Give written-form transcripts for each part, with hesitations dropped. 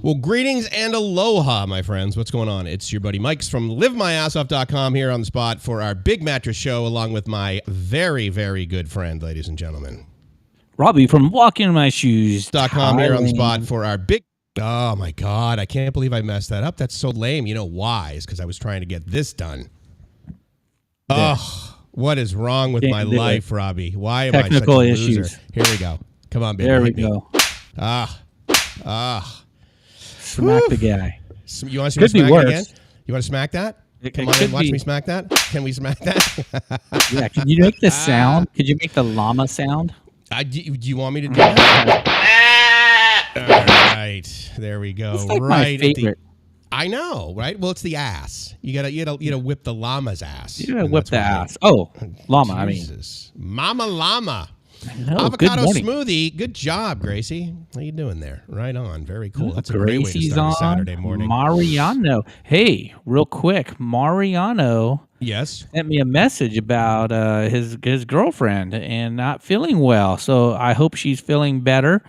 Well, greetings and aloha, my friends. What's going on? It's your buddy Mike's from LiveMyAssOff.com here on the spot for our big mattress show, along with my very, very good friend, ladies and gentlemen, Robbie from WalkInMyShoes.com here on the spot for our big... Oh, my God. I can't believe I messed that up. That's so lame. You know why? It's because I was trying to get this done. Yeah. Oh, what is wrong with my life, Robbie? Why am I such a loser? Issues. Here we go. Come on, baby. There we go. Smack the guy. You want to see me smack it again? You want to smack that? Come on in, watch me smack that. Can we smack that? Yeah. Can you make the sound? Could you make the llama sound? Do you want me to do that? All right. There we go. It's like my favorite. I know, right? Well, it's the ass. You gotta whip the llama's ass. You gotta whip the ass. Oh, llama. Jesus. Mama llama. No, avocado smoothie. Good job, Gracie. How you doing there? Right on. Very cool. That's a great way to start a Saturday morning. Mariano. Hey, real quick. Mariano sent me a message about his girlfriend and not feeling well. So I hope she's feeling better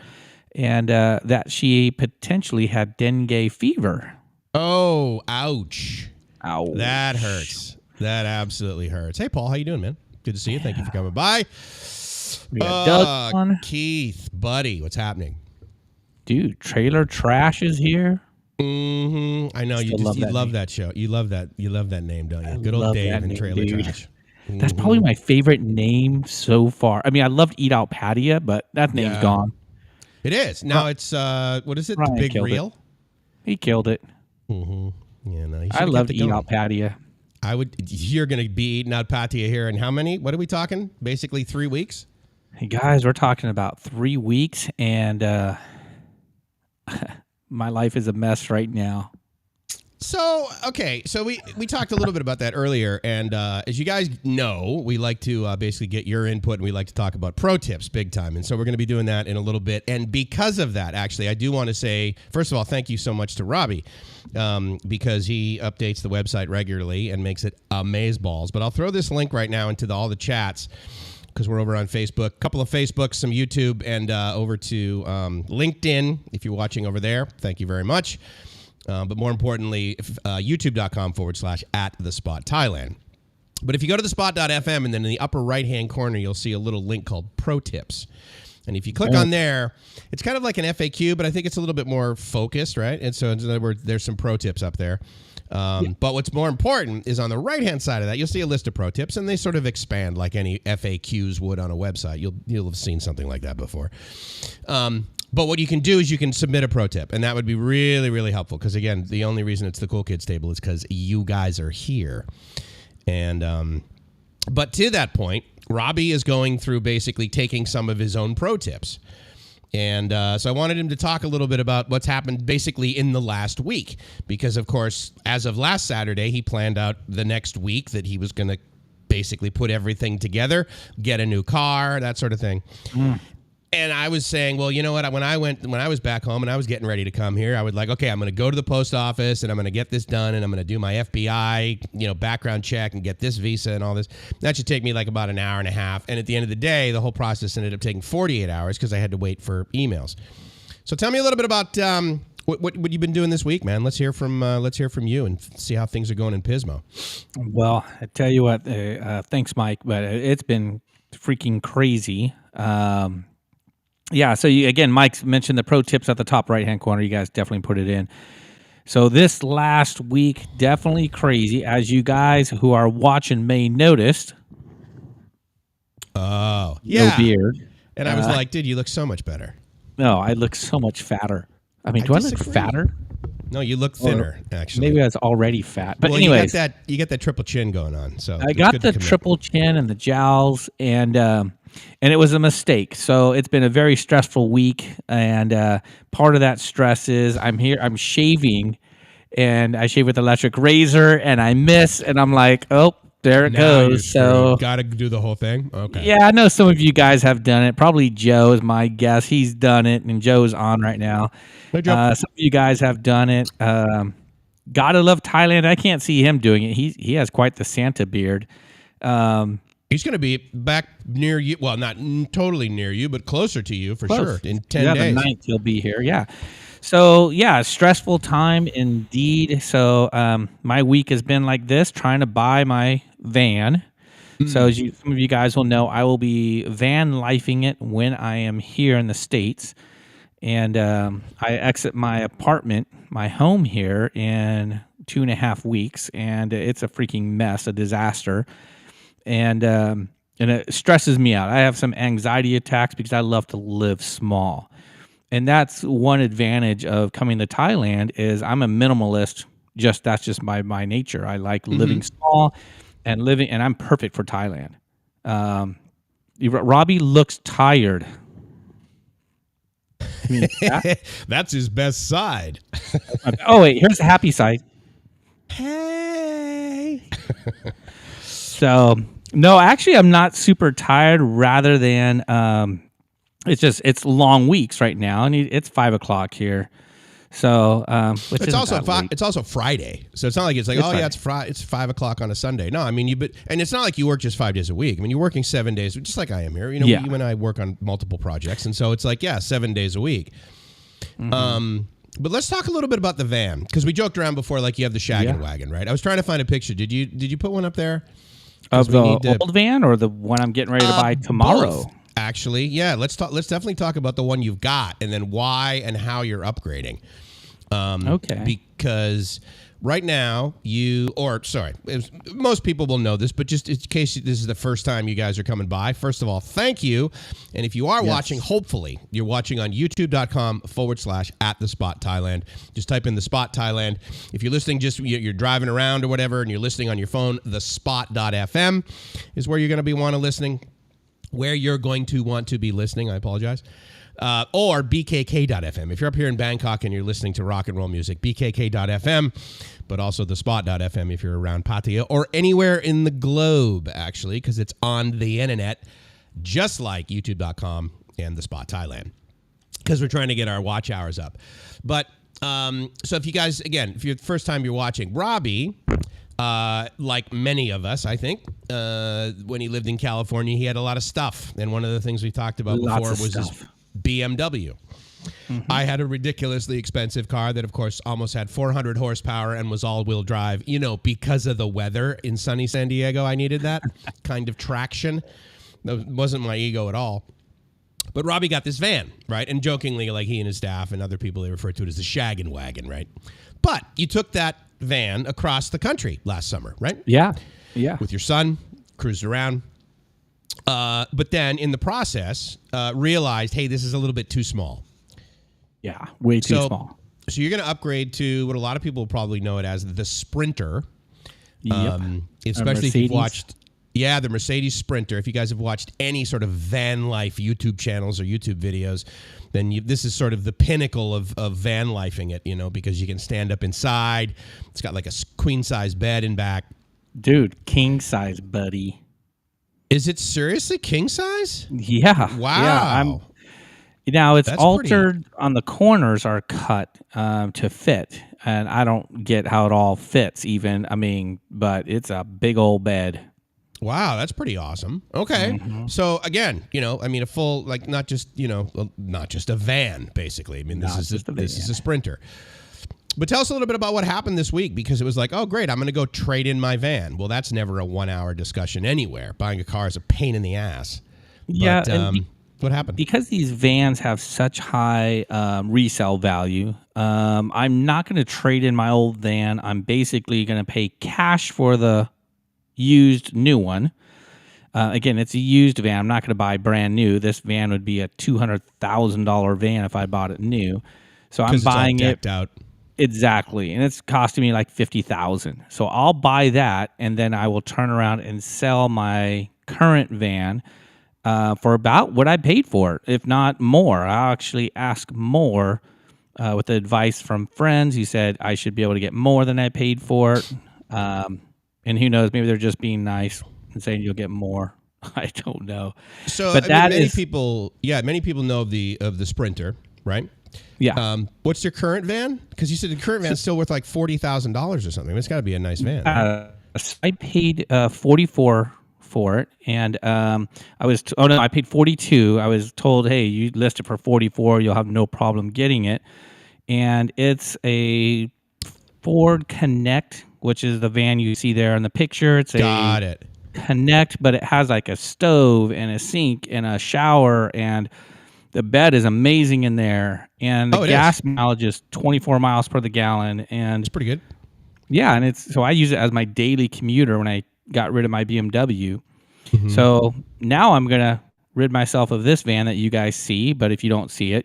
and that she potentially had dengue fever. Oh, ouch. Ouch. That hurts. That absolutely hurts. Hey, Paul. How you doing, man? Good to see you. Thank you for coming by. We got Doug on. Keith, buddy, what's happening? Dude, Trailer Trash is here. I know you love that show. You love that name, don't you? Good old Dave and Trailer Trash. That's probably my favorite name so far. I mean, I loved Eat Out Patio, but that name's gone. It is. Now it's what is it? Ryan the Big Reel? He killed it. Yeah, no, I loved Eat Out Patio. You're going to be eating out Patio here in how many? What are we talking? Basically 3 weeks? Hey guys, we're talking about 3 weeks, and my life is a mess right now. So, okay, so we talked a little bit about that earlier, and as you guys know, we like to basically get your input, and we like to talk about pro tips big time, and so we're going to be doing that in a little bit, and because of that, actually, I do want to say, first of all, thank you so much to Robbie, because he updates the website regularly and makes it amazeballs, but I'll throw this link right now into all the chats, because we're over on Facebook, a couple of Facebooks, some YouTube, and over to LinkedIn, if you're watching over there. Thank you very much. But more importantly, youtube.com/@thespot.thailand. But if you go to thespot.fm and then in the upper right-hand corner, you'll see a little link called Pro Tips. And if you click on there, it's kind of like an FAQ, but I think it's a little bit more focused, right? And so in other words, there's some pro tips up there. But what's more important is on the right-hand side of that, you'll see a list of pro tips, and they sort of expand like any FAQs would on a website. You'll have seen something like that before. But what you can do is you can submit a pro tip, and that would be really, really helpful because, again, the only reason it's the Cool Kids table is because you guys are here. And but to that point, Robbie is going through basically taking some of his own pro tips. And so I wanted him to talk a little bit about what's happened basically in the last week. Because, of course, as of last Saturday, he planned out the next week that he was going to basically put everything together, get a new car, that sort of thing. And I was saying, well, you know what? When I was back home and I was getting ready to come here, I was like, okay, I'm going to go to the post office and I'm going to get this done and I'm going to do my FBI, background check and get this visa and all this. That should take me like about an hour and a half. And at the end of the day, the whole process ended up taking 48 hours because I had to wait for emails. So tell me a little bit about what you've been doing this week, man. Let's hear from you and see how things are going in PISMO. Well, I tell you what, thanks, Mike, but it's been freaking crazy. Yeah, so again, Mike mentioned the pro tips at the top right-hand corner. You guys definitely put it in. So this last week, definitely crazy. As you guys who are watching may noticed. Oh, yeah. No beard. And I was like, dude, you look so much better. No, I look so much fatter. I mean, do I look fatter? No, you look thinner, actually. Maybe I was already fat. But well, anyways. You get that triple chin going on. So I got the triple chin and the jowls, and it was a mistake. So it's been a very stressful week, and part of that stress is I'm shaving, and I shave with electric razor, and I miss, and I'm like, oh, there it goes. So got to do the whole thing. Okay. Yeah, I know some of you guys have done it. Probably Joe is my guess. He's done it, and Joe's on right now. Hey, Joe. Some of you guys have done it. Gotta love Thailand. I can't see him doing it. He has quite the Santa beard. He's going to be back near you. Well, not totally near you, but closer to you for sure in 10 days. Yeah, the 9th he'll be here. Yeah. So yeah, stressful time indeed. So my week has been like this, trying to buy my van. So as some of you guys will know, I will be van lifing it when I am here in the States. And I exit my apartment, my home here in 2.5 weeks, and it's a freaking mess, a disaster. And it stresses me out. I have some anxiety attacks because I love to live small. And that's one advantage of coming to Thailand is I'm a minimalist. That's just my nature. I like living small and I'm perfect for Thailand. Robbie looks tired. That's his best side. Oh wait, here's the happy side. Hey. So no, actually, I'm not super tired. Rather than it's long weeks right now, and it's 5:00 here. So it's also Friday, so it's not like it's like it's 5:00 on a Sunday. No, I mean and it's not like you work just 5 days a week. I mean you're working 7 days, just like I am here. You know, you and I work on multiple projects, and so it's like 7 days a week. But let's talk a little bit about the van, because we joked around before, like you have the shaggin' wagon, right? I was trying to find a picture. Did you put one up there? Of the old van or the one I'm getting ready to buy tomorrow? Both, actually, yeah. Let's definitely talk about the one you've got, and then why and how you're upgrading. Okay. Because right now most people will know this, but just in case this is the first time you guys are coming by, first of all, thank you. And if you are watching, hopefully you're watching on youtube.com/@thespot_Thailand. Just type in the spot Thailand. If you're listening, you're driving around or whatever, and you're listening on your phone, thespot.fm is where you're going to be where you're going to want to be listening. I apologize. Or bkk.fm. If you're up here in Bangkok and you're listening to rock and roll music, bkk.fm, but also the spot.fm if you're around Pattaya or anywhere in the globe, actually, because it's on the internet, just like youtube.com and the spot Thailand, because we're trying to get our watch hours up. But so if you guys, again, if you're the first time you're watching, Robbie, like many of us, I think, when he lived in California, he had a lot of stuff. And one of the things we talked about before was his BMW. I had a ridiculously expensive car that, of course, almost had 400 horsepower and was all-wheel drive. You know, because of the weather in sunny San Diego, I needed that kind of traction. That wasn't my ego at all. But Robbie got this van, right? And jokingly, like he and his staff and other people, they refer to it as the shaggin' wagon, right? But you took that van across the country last summer, right? Yeah. With your son, cruised around. But then in the process, realized, hey, this is a little bit too small. Yeah, way too small. So you're going to upgrade to what a lot of people will probably know it as the Sprinter. Yep. Especially if you've watched, the Mercedes Sprinter. If you guys have watched any sort of van life YouTube channels or YouTube videos, then this is sort of the pinnacle of van lifing it, because you can stand up inside. It's got like a queen size bed in back. Dude, king size, buddy. Is it seriously king size? Yeah. Wow. Yeah, it's altered on the corners are cut to fit, and I don't get how it all fits even. I mean, but it's a big old bed. Wow, that's pretty awesome. Okay. So again, a full, like, not just a van, basically. I mean, this is a Sprinter. But tell us a little bit about what happened this week, because it was like, oh, great, I'm going to go trade in my van. Well, that's never a 1 hour discussion anywhere. Buying a car is a pain in the ass. Yeah. But, what happened? Because these vans have such high resale value, I'm not going to trade in my old van. I'm basically going to pay cash for the used new one. Again, it's a used van. I'm not going to buy brand new. This van would be a $200,000 van if I bought it new. So I'm buying it decked out. Exactly, and it's costing me like $50,000. So I'll buy that, and then I will turn around and sell my current van for about what I paid for it, if not more. I'll actually ask more with the advice from friends. He said I should be able to get more than I paid for it. And who knows, maybe they're just being nice and saying you'll get more. I don't know. So, but many people know of the Sprinter, right? Yeah. What's your current van? Because you said the current van is still worth like $40,000 or something. It's got to be a nice van. I paid $44 for it, and I paid $42. I was told, hey, you list it for $44, you'll have no problem getting it. and it's a Ford Connect, which is the van you see there in the picture. It's Got it. Connect, but it has like a stove and a sink and a shower, and the bed is amazing in there. And the gas mileage is 24 miles per the gallon, and it's pretty good. Yeah, and so I use it as my daily commuter when I got rid of my BMW. So now I'm gonna rid myself of this van that you guys see, but if you don't see it,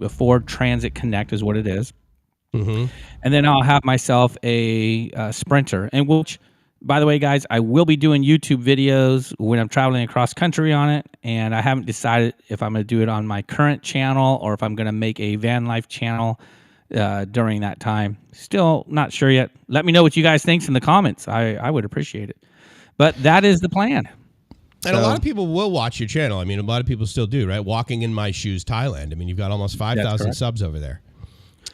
a Ford Transit Connect is what it is. And then I'll have myself a Sprinter, and which, by the way, guys, I will be doing YouTube videos when I'm traveling across country on it, and I haven't decided if I'm going to do it on my current channel or if I'm going to make a van life channel during that time. Still not sure yet. Let me know what you guys think in the comments. I would appreciate it. But that is the plan. And a lot of people will watch your channel. I mean, a lot of people still do, right? Walking in My Shoes, Thailand. I mean, you've got almost 5,000 subs over there.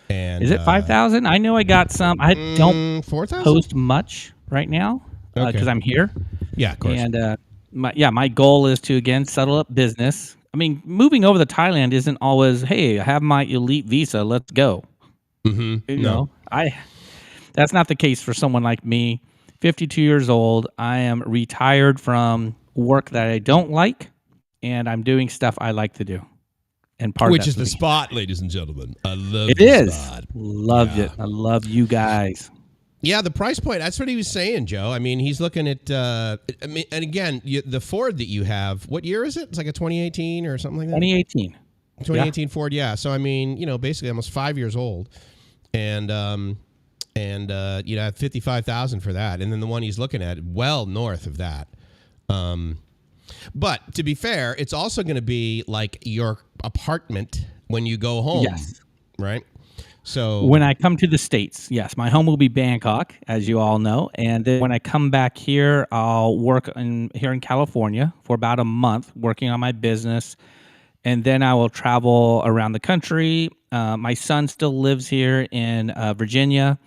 And is it 5,000? I know I got some. I don't 4,000? post much right now because I'm here. Yeah, of course. And my goal is to again settle up business. I mean, moving over to Thailand isn't always, hey, I have my elite visa, let's go. You know, that's not the case for someone like me. 52 years old. I am retired from work that I don't like, and I'm doing stuff I like to do. And which is the spot, ladies and gentlemen. I love it. It is. Spot. Loved it. I love you guys. Yeah, the price point. That's what he was saying, Joe. I mean, he's looking at. I mean, and again, the Ford that you have. What year is it? It's like a 2018 or something like that. 2018 Ford. Yeah. So I mean, you know, basically almost 5 years old, and you know, 55,000 for that, and then the one he's looking at, well north of that. But to be fair, it's also going to be like your apartment when you go home. Yes. Right? So when I come to the States, yes, my home will be Bangkok, as you all know. And then when I come back here, I'll work here in California for about a month working on my business. And then I will travel around the country. My son still lives here in Virginia.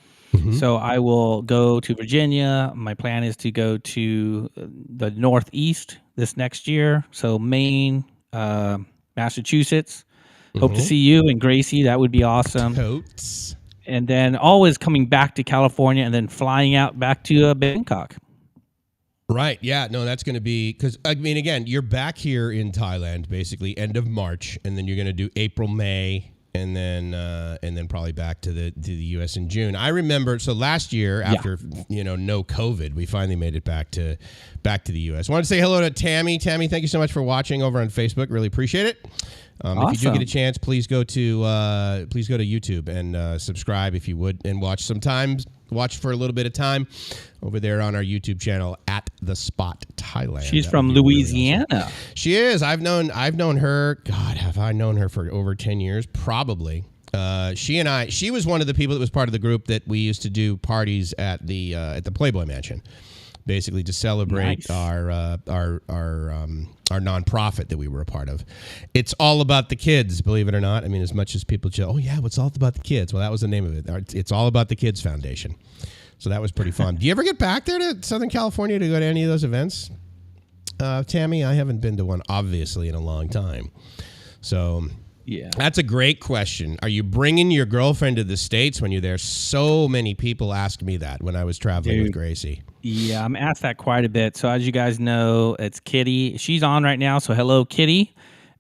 So I will go to Virginia. My plan is to go to the Northeast this next year. So Maine, Massachusetts. Hope to see you and Gracie. That would be awesome. Totes. And then always coming back to California and then flying out back to Bangkok. Right. Yeah. No, that's going to be because, I mean, again, you're back here in Thailand basically end of March, and then you're going to do April, May. And then probably back to the U.S. in June. I remember. So last year, after no COVID, we finally made it back to the U.S. I want to say hello to Tammy. Tammy, thank you so much for watching over on Facebook. Really appreciate it. Awesome. If you do get a chance, please go to YouTube and subscribe if you would, and watch for a little bit of time over there on our YouTube channel at The Spot Thailand. She's from Louisiana. Really awesome. She is. I've known her. God, have I known her for over 10 years? Probably. She was one of the people that was part of the group that we used to do parties at the Playboy Mansion, basically to celebrate our nonprofit that we were a part of. It's all about the kids, believe it or not. I mean, as much as people say, oh yeah, it's all about the kids. Well, that was the name of it. It's all about the Kids Foundation. So that was pretty fun. Do you ever get back there to Southern California to go to any of those events? Tammy, I haven't been to one, obviously, in a long time. So yeah, that's a great question. Are you bringing your girlfriend to the States when you're there? So many people asked me that when I was traveling with Gracie. Yeah, I'm asked that quite a bit. So as you guys know, it's Kitty. She's on right now. So hello, Kitty.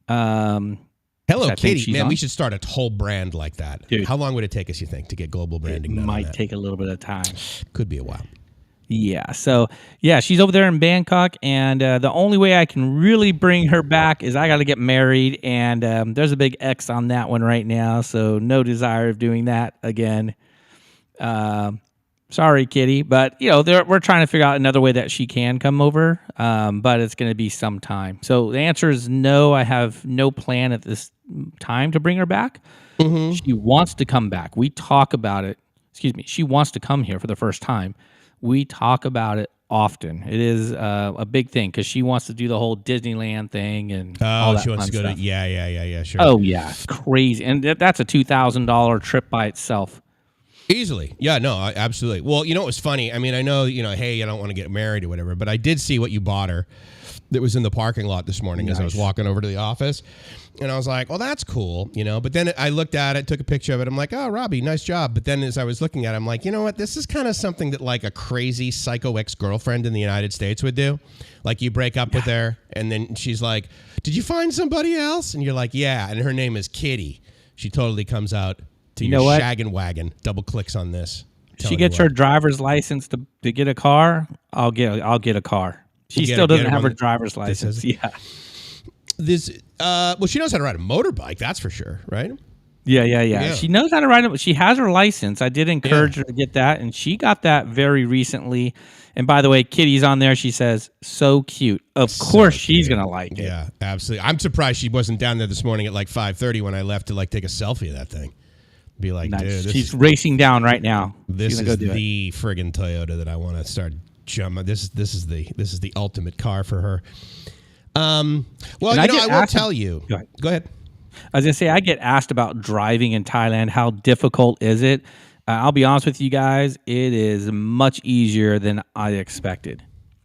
Hello, Kitty. Man, we should start a whole brand like that. Dude, how long would it take us, you think, to get global branding done? It might take a little bit of time. Could be a while. Yeah. So, yeah, she's over there in Bangkok. And the only way I can really bring her back is I got to get married. And there's a big X on that one right now. So no desire of doing that again. Sorry, Kitty. But, we're trying to figure out another way that she can come over. But it's going to be some time. So the answer is no. I have no plan at this time to bring her back. She wants to come back. We talk about it. Excuse me. She wants to come here for the first time. We talk about it often. It is a big thing because she wants to do the whole Disneyland thing and all that she wants to go stuff. to yeah, sure. Oh yeah, crazy, and that's a $2,000 trip by itself. Easily. Yeah, no, absolutely. Well, you know what was funny? I mean, I know, hey, I don't want to get married or whatever, but I did see what you bought her that was in the parking lot this morning as I was walking over to the office. And I was like, well, that's cool, But then I looked at it, took a picture of it. I'm like, oh, Robbie, nice job. But then as I was looking at it, I'm like, you know what? This is kind of something that like a crazy psycho ex-girlfriend in the United States would do. Like you break up with her and then she's like, did you find somebody else? And you're like, yeah. And her name is Kitty. She totally comes out to your shaggin' wagon. Double clicks on this. She gets her driver's license to get a car. I'll get a car. She still doesn't have her driver's license. Yeah. Well, she knows how to ride a motorbike, that's for sure, right? Yeah. She knows how to ride it. She has her license. I did encourage her to get that, and she got that very recently. And by the way, Kitty's on there. She says, so cute. Of course she's going to like it. Yeah, absolutely. I'm surprised she wasn't down there this morning at like 5:30 when I left to like take a selfie of that thing. Be like, nice. Dude, she's racing down right now. This is the friggin' Toyota that I want to start jumping. This is the ultimate car for her. Well, I will tell you. Go ahead. I was going to say, I get asked about driving in Thailand. How difficult is it? I'll be honest with you guys. It is much easier than I expected.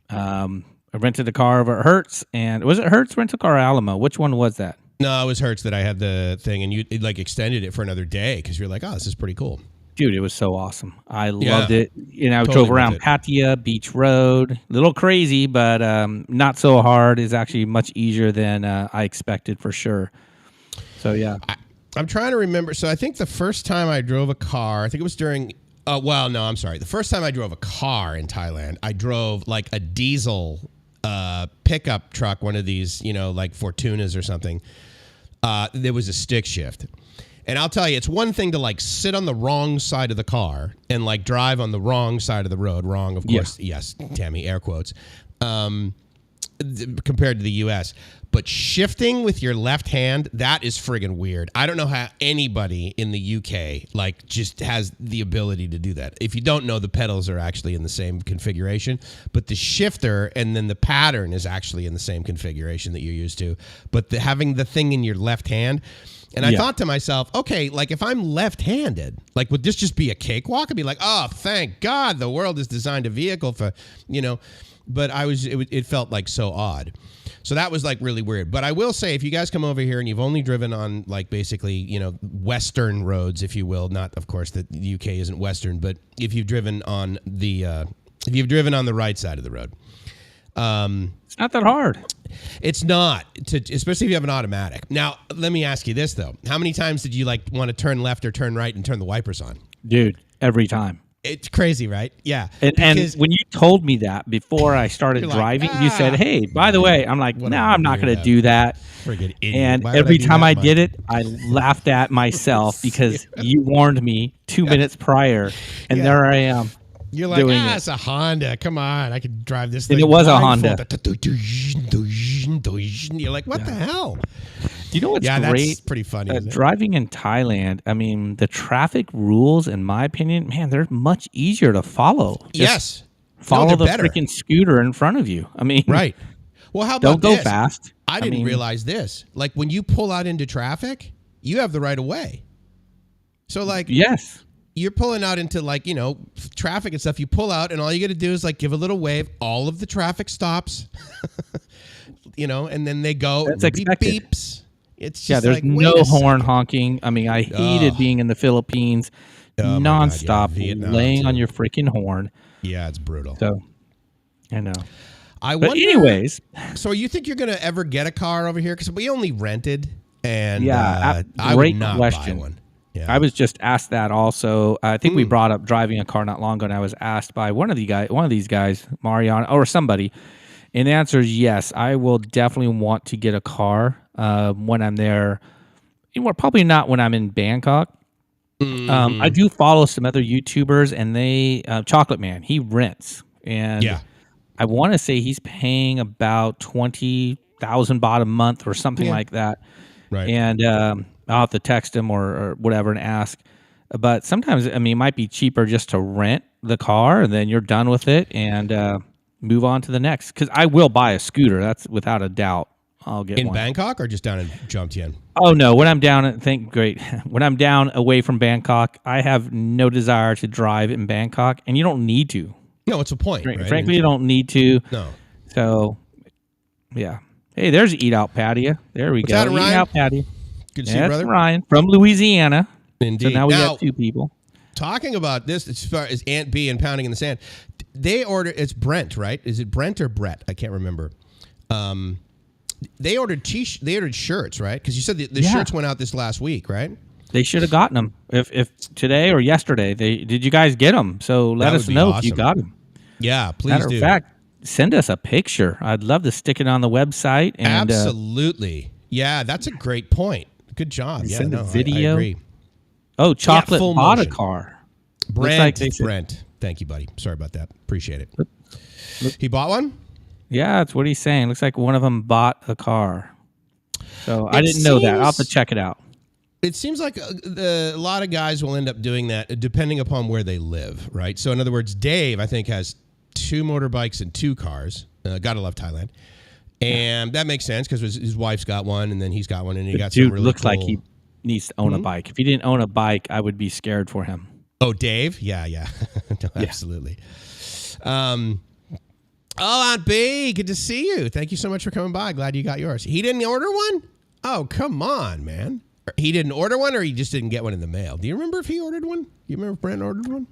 I rented a car over at Hertz. And was it Hertz rental car or Alamo? Which one was that? No, it was Hertz that I had the thing. And you like extended it for another day because you're like, oh, this is pretty cool. Dude, it was so awesome. I loved it. I drove around Pattaya, Beach Road. A little crazy, but not so hard. It's actually much easier than I expected for sure. So, yeah. I'm trying to remember. So, I think the first time I drove a car, I think it was during... I'm sorry. The first time I drove a car in Thailand, I drove like a diesel pickup truck, one of these, like Fortunas or something. There was a stick shift. And I'll tell you, it's one thing to like sit on the wrong side of the car and like drive on the wrong side of the road. Wrong, of course. Yeah. Yes, Tammy, air quotes. Compared to the U.S. But shifting with your left hand, that is friggin' weird. I don't know how anybody in the U.K. like just has the ability to do that. If you don't know, the pedals are actually in the same configuration, but the shifter and then the pattern is actually in the same configuration that you're used to. But having the thing in your left hand... And I thought to myself, okay, like if I'm left-handed, like would this just be a cakewalk? I'd be like, oh, thank God the world has designed a vehicle for, but it felt like so odd. So that was like really weird. But I will say, if you guys come over here and you've only driven on like basically, Western roads, if you will, not of course that the UK isn't Western, but if you've driven on the right side of the road. It's not that hard. It's not, especially if you have an automatic. Now, let me ask you this, though. How many times did you like want to turn left or turn right and turn the wipers on? Dude, every time. It's crazy, right? Yeah. And when you told me that before I started driving, you said, hey, by the way, I'm like, no, I'm not going to do that. Friggin' idiot. And every time I did it, I laughed at myself because you warned me 2 minutes prior, and there I am. You're like, it's a Honda. Come on, I could drive this thing. And it was a Honda. You're like, what the hell? You know what's great? That's pretty funny. Driving in Thailand, I mean, the traffic rules, in my opinion, man, they're much easier to follow. Yes. Follow the freaking scooter in front of you. I mean, right. Well, how about don't go fast. I didn't realize this. Like when you pull out into traffic, you have the right of way. So like, yes. You're pulling out into like, traffic and stuff. You pull out and all you got to do is like give a little wave. All of the traffic stops, and then they go. That's expected. Beeps. It's just there's no horn honking. I mean, I hated being in the Philippines nonstop, laying on your freaking horn. Yeah, it's brutal. So, I know. But anyways. So you think you're going to ever get a car over here? Because we only rented. And I would not buy one. Yeah. I was just asked that also. I think we brought up driving a car not long ago, and I was asked by one of these guys, Mariana or somebody, and the answer is yes. I will definitely want to get a car when I'm there. Probably not when I'm in Bangkok. I do follow some other YouTubers, and they Chocolate Man, he rents, and I want to say he's paying about 20,000 baht a month or something like that. Right. And I'll have to text him or whatever and ask. But sometimes, I mean, it might be cheaper just to rent the car and then you're done with it and move on to the next. Because I will buy a scooter. That's without a doubt. I'll get in one. Bangkok or just down in Jomtien? Oh no, when I'm down when I'm down away from Bangkok, I have no desire to drive in Bangkok, and you don't need to. No, what's the point, right? Frankly, you don't need to. No. So, yeah. Hey, there's Eat Out Patio. There we go. That, Eat Ryan? Out Patio. Good to see you, brother. Ryan from Louisiana. Indeed. So now we got 2 people. Talking about this, as far as Aunt B and Pounding in the Sand, they ordered. It's Brent, right? Is it Brent or Brett? I can't remember. They ordered shirts, right? Because you said the shirts went out this last week, right? They should have gotten them if today or yesterday. Did you guys get them? So let us know if you got them. Yeah, please Matter do. of fact, send us a picture. I'd love to stick it on the website. And, absolutely. Yeah, that's a great point. Good job. Yeah, send a video. I agree. Oh, Chocolate full bought motion. a car. Brent. Thank you, buddy. Sorry about that. Appreciate it. He bought one? Yeah, that's what he's saying. Looks like one of them bought a car. So I didn't know that. I'll have to check it out. It seems like a lot of guys will end up doing that depending upon where they live, right? So in other words, Dave, I think, has 2 motorbikes and 2 cars. Gotta love Thailand. And that makes sense because his wife's got one and then he's got one and he got some really looks cool... like he needs to own a bike. If he didn't own a bike, I would be scared for him. Oh, Dave? Yeah. No, absolutely. Aunt B, good to see you. Thank you so much for coming by. Glad you got yours. He didn't order one? Oh, come on, man. He didn't order one or he just didn't get one in the mail? Do you remember if he ordered one? Do you remember if Brent ordered one?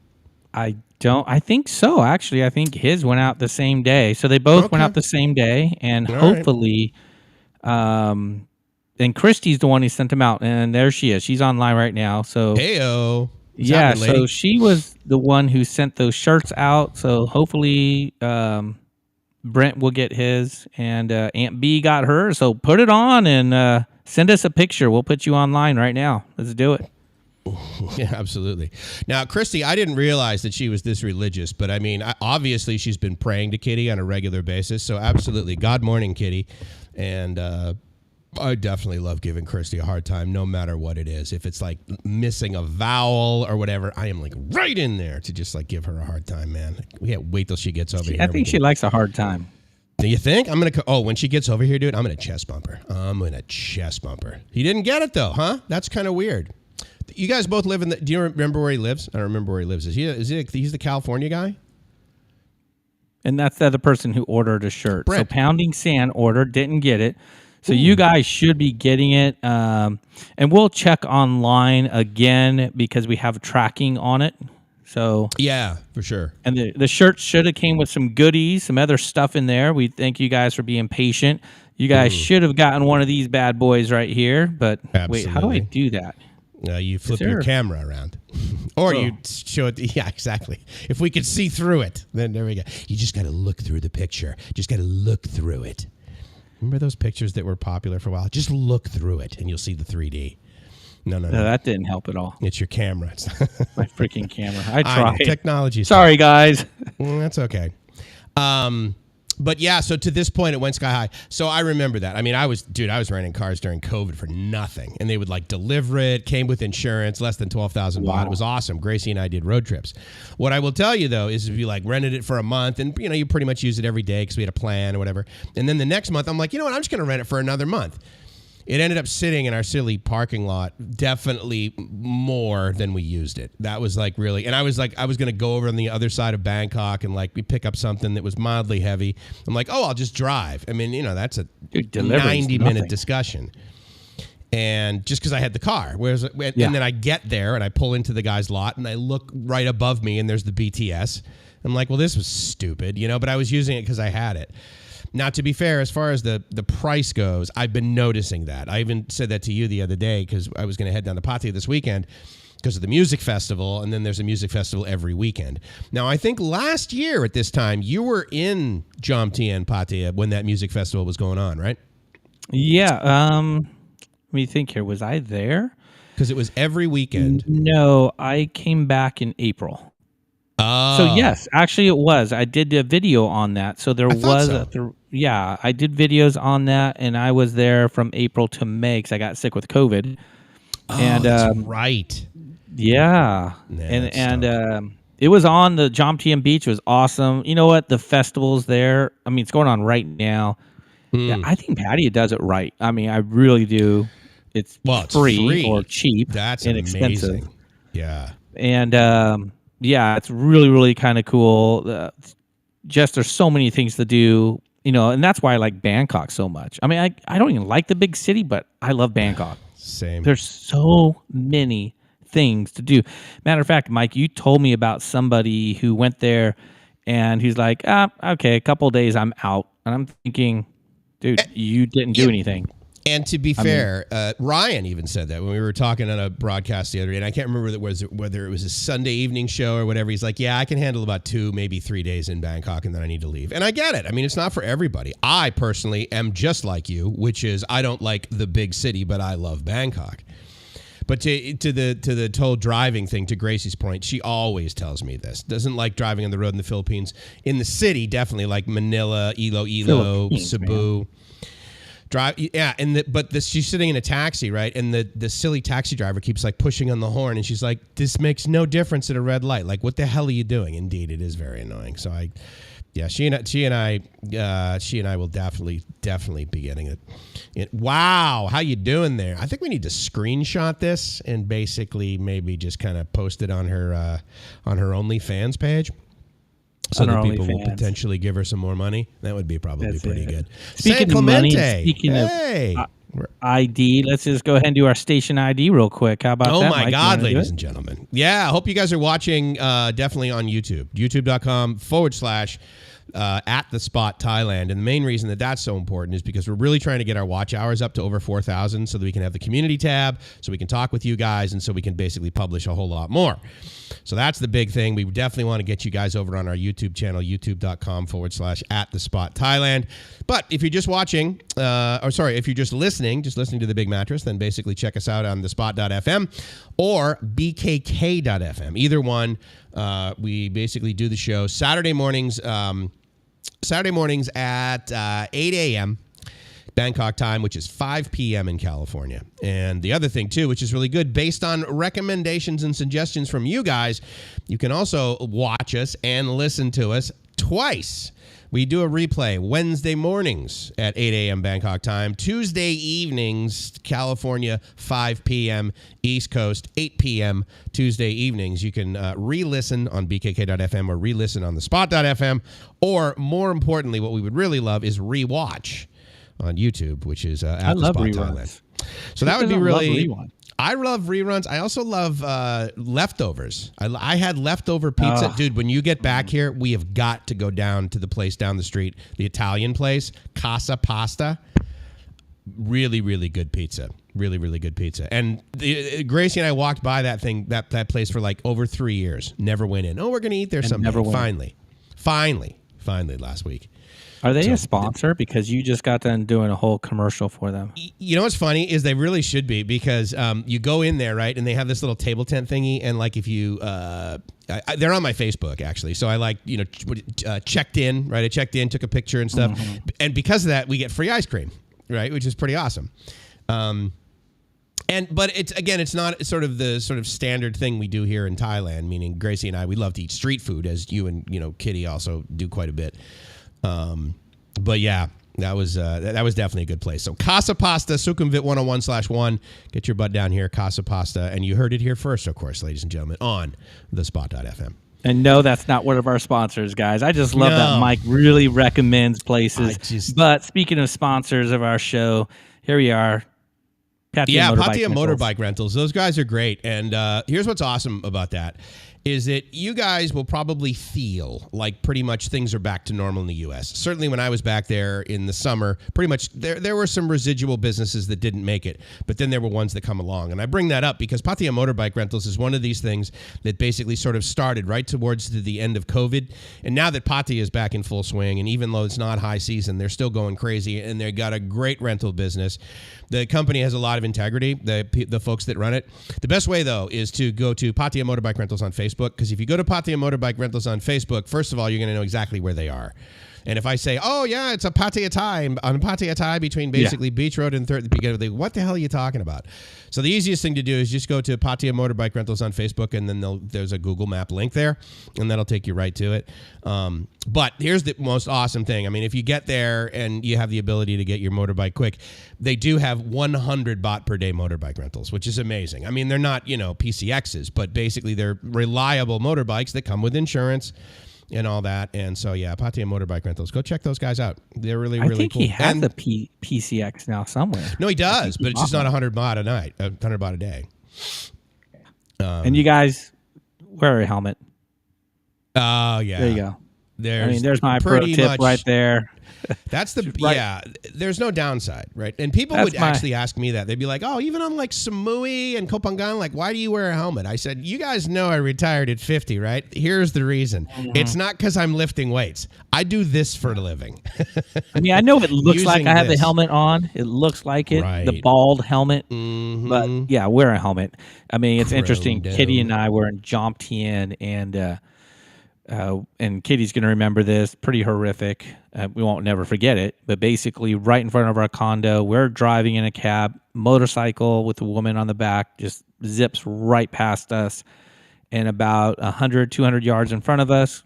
I don't. I think so, actually. I think his went out the same day. So they both went out the same day. And hopefully, and Christy's the one who sent them out. And there she is. She's online right now. So Heyo. Yeah, so she was the one who sent those shirts out. So hopefully Brent will get his, and Aunt B got hers. So put it on and send us a picture. We'll put you online right now. Let's do it. Yeah, absolutely. Now, Christy, I didn't realize that she was this religious, but I mean, obviously she's been praying to Kitty on a regular basis. So absolutely. God morning, Kitty. And I definitely love giving Christy a hard time, no matter what it is. If it's like missing a vowel or whatever, I am like right in there to just like give her a hard time, man. We can't wait till she gets over here. I think she likes a hard time. Do you think? When she gets over here, dude, I'm going to chest bump her. He didn't get it though, huh? That's kind of weird. You guys both live do you remember where he lives? I don't remember where he lives. He's the California guy? And that's the other person who ordered a shirt. Brent. So Pounding Sand ordered, didn't get it. So you guys should be getting it. And we'll check online again because we have tracking on it. So yeah, for sure. And the shirt should have came with some goodies, some other stuff in there. We thank you guys for being patient. You guys should have gotten one of these bad boys right here. But absolutely. Wait, how do I do that? You flip your camera around. Or you show it. Yeah, exactly. If we could see through it, then there we go. You just got to look through the picture. Just got to look through it. Remember those pictures that were popular for a while? Just look through it and you'll see the 3D. No. That didn't help at all. It's your camera. My freaking camera. I tried. Technology. Sorry, guys. That's okay. But yeah, so to this point, it went sky high. So I remember that. I mean, I was renting cars during COVID for nothing. And they would like deliver it, came with insurance, less than 12,000 baht. It was awesome. Gracie and I did road trips. What I will tell you, though, is if you like rented it for a month and, you pretty much use it every day because we had a plan or whatever. And then the next month, I'm like, you know what? I'm just going to rent it for another month. It ended up sitting in our silly parking lot definitely more than we used it. That was like really, and I was going to go over on the other side of Bangkok and like we pick up something that was mildly heavy. I'm like, I'll just drive. I mean, that's a 90-minute discussion. And just because I had the car. And then I get there and I pull into the guy's lot and I look right above me and there's the BTS. I'm like, well, this was stupid, but I was using it because I had it. Now, to be fair, as far as the price goes, I've been noticing that. I even said that to you the other day because I was going to head down to Pattaya this weekend because of the music festival, and then there's a music festival every weekend. Now, I think last year at this time, you were in Jomtien, Pattaya, when that music festival was going on, right? Yeah. Let me think here. Was I there? Because it was every weekend. No, I came back in April. Oh. So yes, actually it was. I did a video on that. So there was I did videos on that, and I was there from April to May because I got sick with COVID. Oh, and that's right. Yeah, and it was on the Jomtien Beach. It was awesome. You know what? The festival's there. I mean, it's going on right now. Yeah, I think Pattaya does it right. I mean, I really do. It's free or cheap. That's inexpensive. amazing. Yeah. And yeah, it's really, really kind of cool. Just there's so many things to do, and that's why I like Bangkok so much. I mean, I don't even like the big city, but I love Bangkok. Same. There's so many things to do. Matter of fact, Mike, you told me about somebody who went there and he's like, okay, a couple of days I'm out. And I'm thinking, dude, you didn't do anything. And to be fair, Ryan even said that when we were talking on a broadcast the other day, and I can't remember whether it was a Sunday evening show or whatever. He's like, yeah, I can handle about 2, maybe 3 days in Bangkok, and then I need to leave. And I get it. I mean, it's not for everybody. I personally am just like you, which is I don't like the big city, but I love Bangkok. But to the whole driving thing, to Gracie's point, she always tells me this. Doesn't like driving on the road in the Philippines. In the city, definitely like Manila, Iloilo, Cebu. Man. She's sitting in a taxi, right? And the silly taxi driver keeps like pushing on the horn, and she's like, "This makes no difference at a red light. Like, what the hell are you doing?" Indeed, it is very annoying. So she and I will definitely be getting it. Wow, how you doing there? I think we need to screenshot this and basically maybe just kind of post it on her OnlyFans page. So that people will potentially give her some more money. That would be probably pretty good. Speaking of money, speaking of ID, let's just go ahead and do our station ID real quick. How about that? Oh my God, ladies and gentlemen. Yeah, I hope you guys are watching definitely on YouTube. YouTube.com/ at the spot Thailand. And the main reason that that's so important is because we're really trying to get our watch hours up to over 4,000 so that we can have the community tab, so we can talk with you guys, and so we can basically publish a whole lot more. So that's the big thing. We definitely want to get you guys over on our YouTube channel, youtube.com/ at the spot Thailand. But if you're just watching, if you're just listening to the Big Mattress, then basically check us out on thespot.fm or bkk.fm. Either one. We basically do the show Saturday mornings at 8 a.m. Bangkok time, which is 5 p.m. in California. And the other thing, too, which is really good, based on recommendations and suggestions from you guys, you can also watch us and listen to us twice. We do a replay Wednesday mornings at 8 a.m. Bangkok time, Tuesday evenings, California, 5 p.m. East Coast, 8 p.m. Tuesday evenings. You can re-listen on bkk.fm or re-listen on thespot.fm, or more importantly, what we would really love is re-watch on YouTube, which is at the Spot Thailand. So that would be really... I love reruns. I also love leftovers. I had leftover pizza. Dude, when you get back here, we have got to go down to the place down the street, the Italian place, Casa Pasta. Really, really good pizza. Really, really good pizza. And Gracie and I walked by that thing, that place for like over 3 years. Never went in. Oh, we're going to eat there someday. Finally, last week. Are they a sponsor? Because you just got done doing a whole commercial for them. You know what's funny is they really should be, because you go in there, right, and they have this little table tent thingy, and like if you, they're on my Facebook actually, so I checked in, right? I checked in, took a picture and stuff, and because of that, we get free ice cream, right, which is pretty awesome. But it's not sort of the standard thing we do here in Thailand. Meaning Gracie and I, we love to eat street food, as you and Kitty also do quite a bit. But yeah, that was definitely a good place. So Casa Pasta, Sukhumvit 101/1. Get your butt down here, Casa Pasta. And you heard it here first, of course, ladies and gentlemen, on thespot.fm. And no, that's not one of our sponsors, guys. I just love that Mike really recommends places. But speaking of sponsors of our show, here we are. Pattaya Motorbike Rentals. Those guys are great. And here's what's awesome about that. Is that you guys will probably feel like pretty much things are back to normal in the U.S. Certainly when I was back there in the summer, pretty much there were some residual businesses that didn't make it, but then there were ones that come along. And I bring that up because Pattaya Motorbike Rentals is one of these things that basically sort of started right towards the end of COVID. And now that Pattaya is back in full swing, and even though it's not high season, they're still going crazy, and they've got a great rental business. The company has a lot of integrity, the folks that run it. The best way, though, is to go to Pattaya Motorbike Rentals on Facebook, because if you go to Pattaya Motorbike Rentals on Facebook, first of all, you're going to know exactly where they are. And if I say, oh, yeah, it's a Pattaya Thai, on Pattaya Thai between basically Beach Road and 3rd, what the hell are you talking about? So the easiest thing to do is just go to Pattaya Motorbike Rentals on Facebook, and then there's a Google Map link there, and that'll take you right to it. But here's the most awesome thing. I mean, if you get there and you have the ability to get your motorbike quick, they do have 100 baht per day motorbike rentals, which is amazing. I mean, they're not, PCXs, but basically they're reliable motorbikes that come with insurance and all that. And so, yeah, Pattaya Motorbike Rentals. Go check those guys out. They're really, really cool. I think he has the PCX now somewhere. No, he does, but it's just not 100 baht a night, 100 baht a day. And you guys wear a helmet. Oh, yeah. There you go. There's my pro tip right there. That's there's no downside, right? And people would actually ask me that. They'd be like, oh, even on like Samui and Koh Phangan, like, why do you wear a helmet? I said, you guys know I retired at 50, right? Here's the reason. It's not because I'm lifting weights. I do this for a living. I mean, I know it looks like I have the helmet on. It looks like it, the bald helmet. But yeah, wear a helmet. I mean, it's interesting. Kitty and I were in Jomtien, and Kitty's going to remember this, pretty horrific. We won't never forget it. But basically, right in front of our condo, we're driving in a cab, motorcycle with a woman on the back, just zips right past us. And about 100, 200 yards in front of us,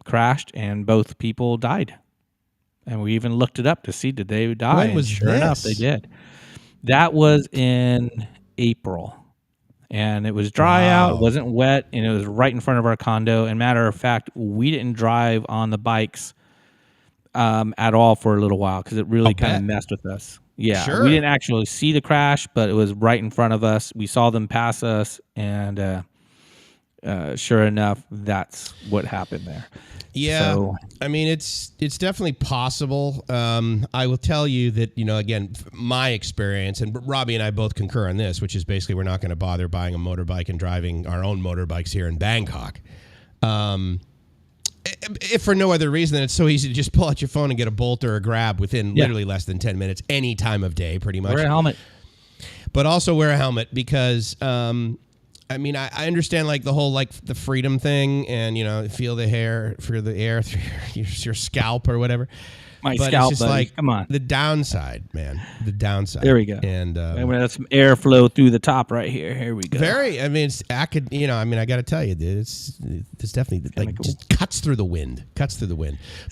crashed, and both people died. And we even looked it up to see, did they die? When was sure enough, they did. That was in April. And it was dry out, it wasn't wet, and it was right in front of our condo. And matter of fact, we didn't drive on the bikes at all for a little while because it really kind of messed with us. Yeah, we didn't actually see the crash, but it was right in front of us. We saw them pass us, and sure enough, that's what happened there. Yeah, so, I mean, it's definitely possible. I will tell you that, again, my experience, and Robbie and I both concur on this, which is basically we're not going to bother buying a motorbike and driving our own motorbikes here in Bangkok. If for no other reason than it's so easy to just pull out your phone and get a Bolt or a Grab within literally less than 10 minutes, any time of day, pretty much. Wear a helmet. But also wear a helmet because... I mean, I understand like the whole like the freedom thing, and feel the air through your scalp or whatever. My scalp, it's just buddy. like Come on. The downside, man. The downside. There we go. And we're gonna have some airflow through the top right here. Here we go. I mean, I got to tell you, dude, it's definitely like just cuts through the wind. So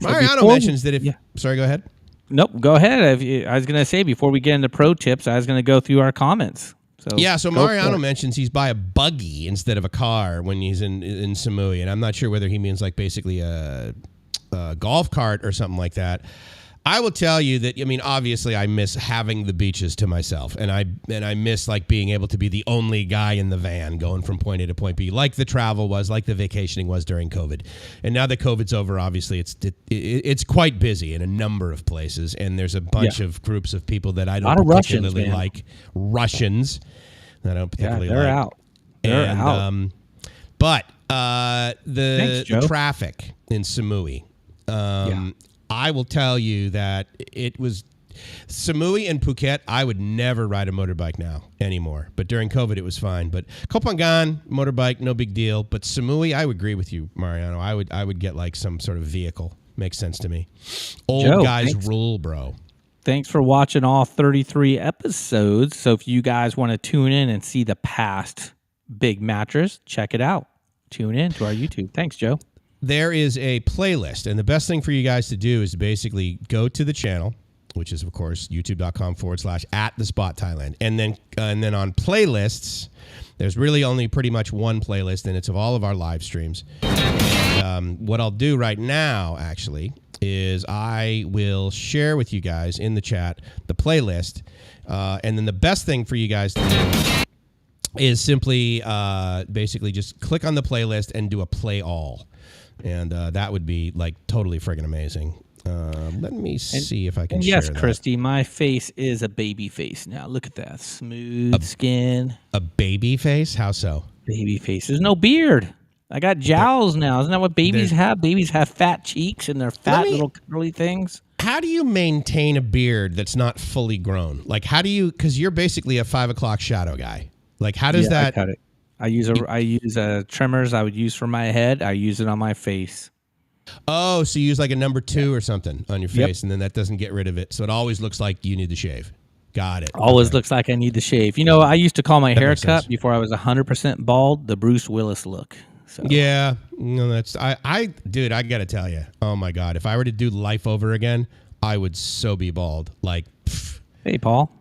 Mariano mentions that if sorry, go ahead. Nope, go ahead. I was gonna say before we get into pro tips, I was gonna go through our comments. So Mariano mentions he's buy a buggy instead of a car when he's in Samui, and I'm not sure whether he means like basically a golf cart or something like that. I will tell you that, I mean, obviously I miss having the beaches to myself, and I miss like being able to be the only guy in the van going from point A to point B, like the travel was, like the vacationing was during COVID. And now that COVID's over, obviously it's quite busy in a number of places, and there's a bunch of groups of people that I don't particularly like. Russians that I don't particularly like. They're out. They're out. But the traffic in Samui, I will tell you that it was Samui and Phuket. I would never ride a motorbike now anymore. But during COVID, it was fine. But Koh Phangan, motorbike, no big deal. But Samui, I would agree with you, Mariano. I would get like some sort of vehicle. Makes sense to me. Old guys rule, bro. Thanks for watching all 33 episodes. So if you guys want to tune in and see the past Big Mattress, check it out. Tune in to our YouTube. Thanks, Joe. There is a playlist, and the best thing for you guys to do is to basically go to the channel, which is, of course, youtube.com/@thespot_Thailand. And then on playlists, there's really only pretty much one playlist, and it's of all of our live streams. What I'll do right now, actually, is I will share with you guys in the chat the playlist. And then the best thing for you guys to do is simply basically just click on the playlist and do a play all. And that would be like totally friggin' amazing. Let me see if I can share that. Yes, Christy, my face is a baby face now. Look at that. Smooth skin. A baby face? How so? Baby face. There's no beard. I got jowls now. Isn't that what babies have? Babies have fat cheeks and they're fat little curly things. How do you maintain a beard that's not fully grown? Like, how do you, because you're basically a 5 o'clock shadow guy. Like, how does that? I cut it. I use trimmers I would use for my head. I use it on my face. Oh, so you use like a number 2 or something on your face, and then that doesn't get rid of it. So it always looks like you need to shave. Got it. Always looks like I need to shave. You know, I used to call my makes sense. haircut before I was 100% bald the Bruce Willis look. So. Yeah, no, that's dude. I gotta tell you, oh my god, if I were to do life over again, I would so be bald. Like, hey, Paul,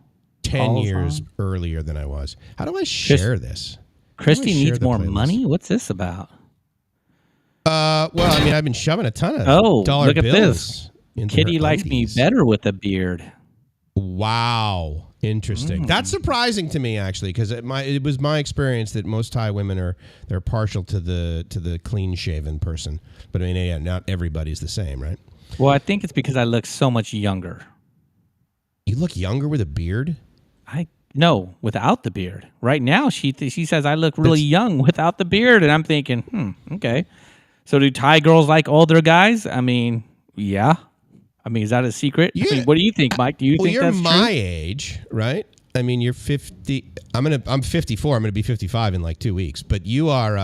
10 years earlier than I was. How do I share this? Christy needs more money. What's this about? Well, I mean, I've been shoving a ton of dollar look at bills. this. Kitty likes me better with a beard. Wow, interesting. That's surprising to me, actually, because it was my experience that most Thai women they're partial to the clean shaven person. But I mean, yeah, not everybody's the same, right? Well, I think it's because I look so much younger. You look younger with a beard? No, without the beard. Right now, she says I look really young without the beard, and I'm thinking, okay. So do Thai girls like older guys? I mean, yeah. I mean, is that a secret? Yeah. I mean, what do you think, Mike? Do you think that's true? Well, you're my age, right? I mean, you're 50. I'm 54. I'm going to be 55 in like 2 weeks. But you are.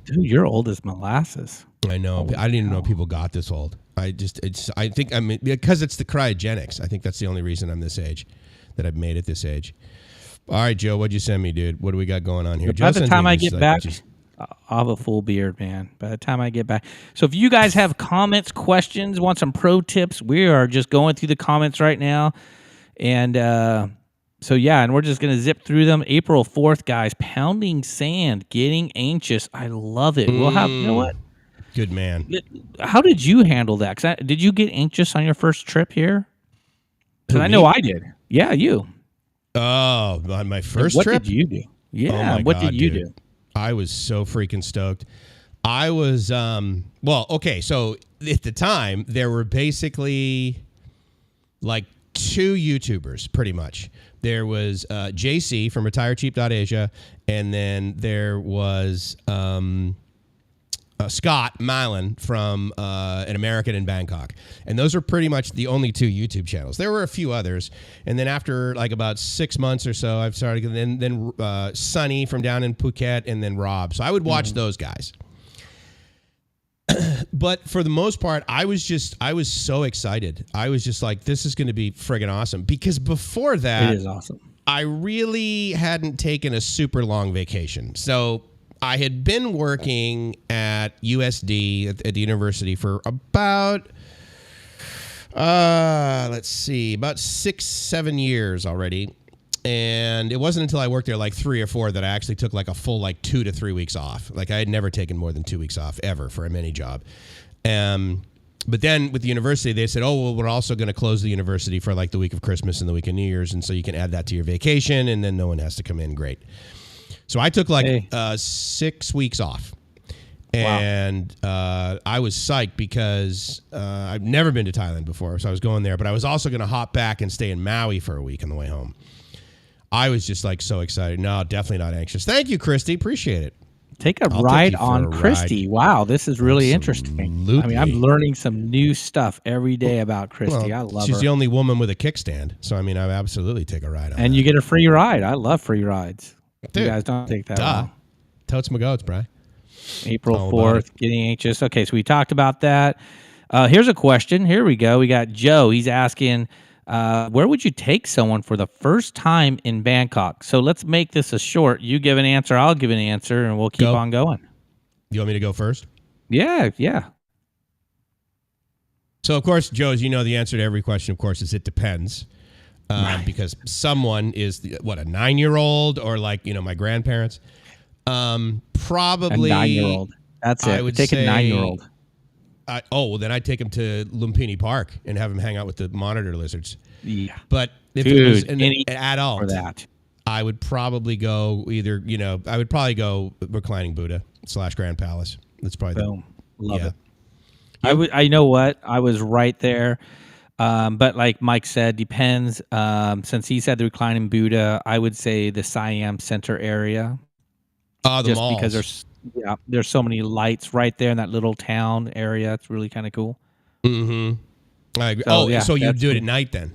Dude, you're old as molasses. I know. I didn't even know people got this old. I think because it's the cryogenics. I think that's the only reason I'm this age, that I've made it this age. All right, Joe, what'd you send me, dude? What do we got going on here? By the time I get back, I'll have a full beard, man. By the time I get back. So if you guys have comments, questions, want some pro tips, we are just going through the comments right now. And so, yeah, and we're just going to zip through them. April 4th, guys, pounding sand, getting anxious. I love it. We'll have, you know what? Good man. How did you handle that? Did you get anxious on your first trip here? Because I know I did. Yeah, you. Oh, on my first trip? What did you do? Yeah, what did you do? I was so freaking stoked. I was, okay, so at the time, there were basically like 2 YouTubers, pretty much. There was JC from RetireCheap.Asia, and then there was Scott Malin from An American in Bangkok. And those are pretty much the only 2 YouTube channels. There were a few others. And then after like about 6 months or so, I've started, then Sunny from down in Phuket, and then Rob. So I would watch those guys. But for the most part, I was so excited. I was just like, this is going to be friggin' awesome. Because before that, it is awesome. I really hadn't taken a super long vacation. So I had been working at USD at the university for about, about 6-7 years already. And it wasn't until I worked there like 3 or 4 that I actually took like a full like 2 to 3 weeks off. Like I had never taken more than 2 weeks off ever for any job. But then with the university, they said, oh, well, we're also going to close the university for like the week of Christmas and the week of New Year's. And so you can add that to your vacation and then no one has to come in. Great. So I took like 6 weeks off. And I was psyched because I've never been to Thailand before. So I was going there. But I was also going to hop back and stay in Maui for a week on the way home. I was just like so excited. No, definitely not anxious. Thank you, Christy. Appreciate it. Take a ride on Christy. Wow, this is really interesting. I mean, I'm learning some new stuff every day about Christy. I love her. She's the only woman with a kickstand. So, I mean, I would absolutely take a ride on And you get a free ride. I love free rides. Dude, you guys don't take that long. Totes my goats, bro. April 4th, getting anxious. Okay, so we talked about that. Here's a question. Here we go. We got Joe. He's asking, where would you take someone for the first time in Bangkok? So let's make this a short. You give an answer, I'll give an answer, and we'll keep on going. You want me to go first? Yeah. So, of course, Joe, as you know, the answer to every question, of course, is it depends. Because someone is, a 9-year-old or like, my grandparents. Probably a 9-year-old. That's it. I would take a 9-year-old. Then I'd take him to Lumpini Park and have him hang out with the monitor lizards. Yeah. But if it was an adult, for that, I would probably go either, I would probably go Reclining Buddha / Grand Palace. That's probably Love it. I know what? I was right there. But like Mike said, depends. Since he said the Reclining Buddha, I would say the Siam Center area. The malls. Because there's so many lights right there in that little town area. It's really kind of cool. Mm-hmm. I agree. So you do it at night then?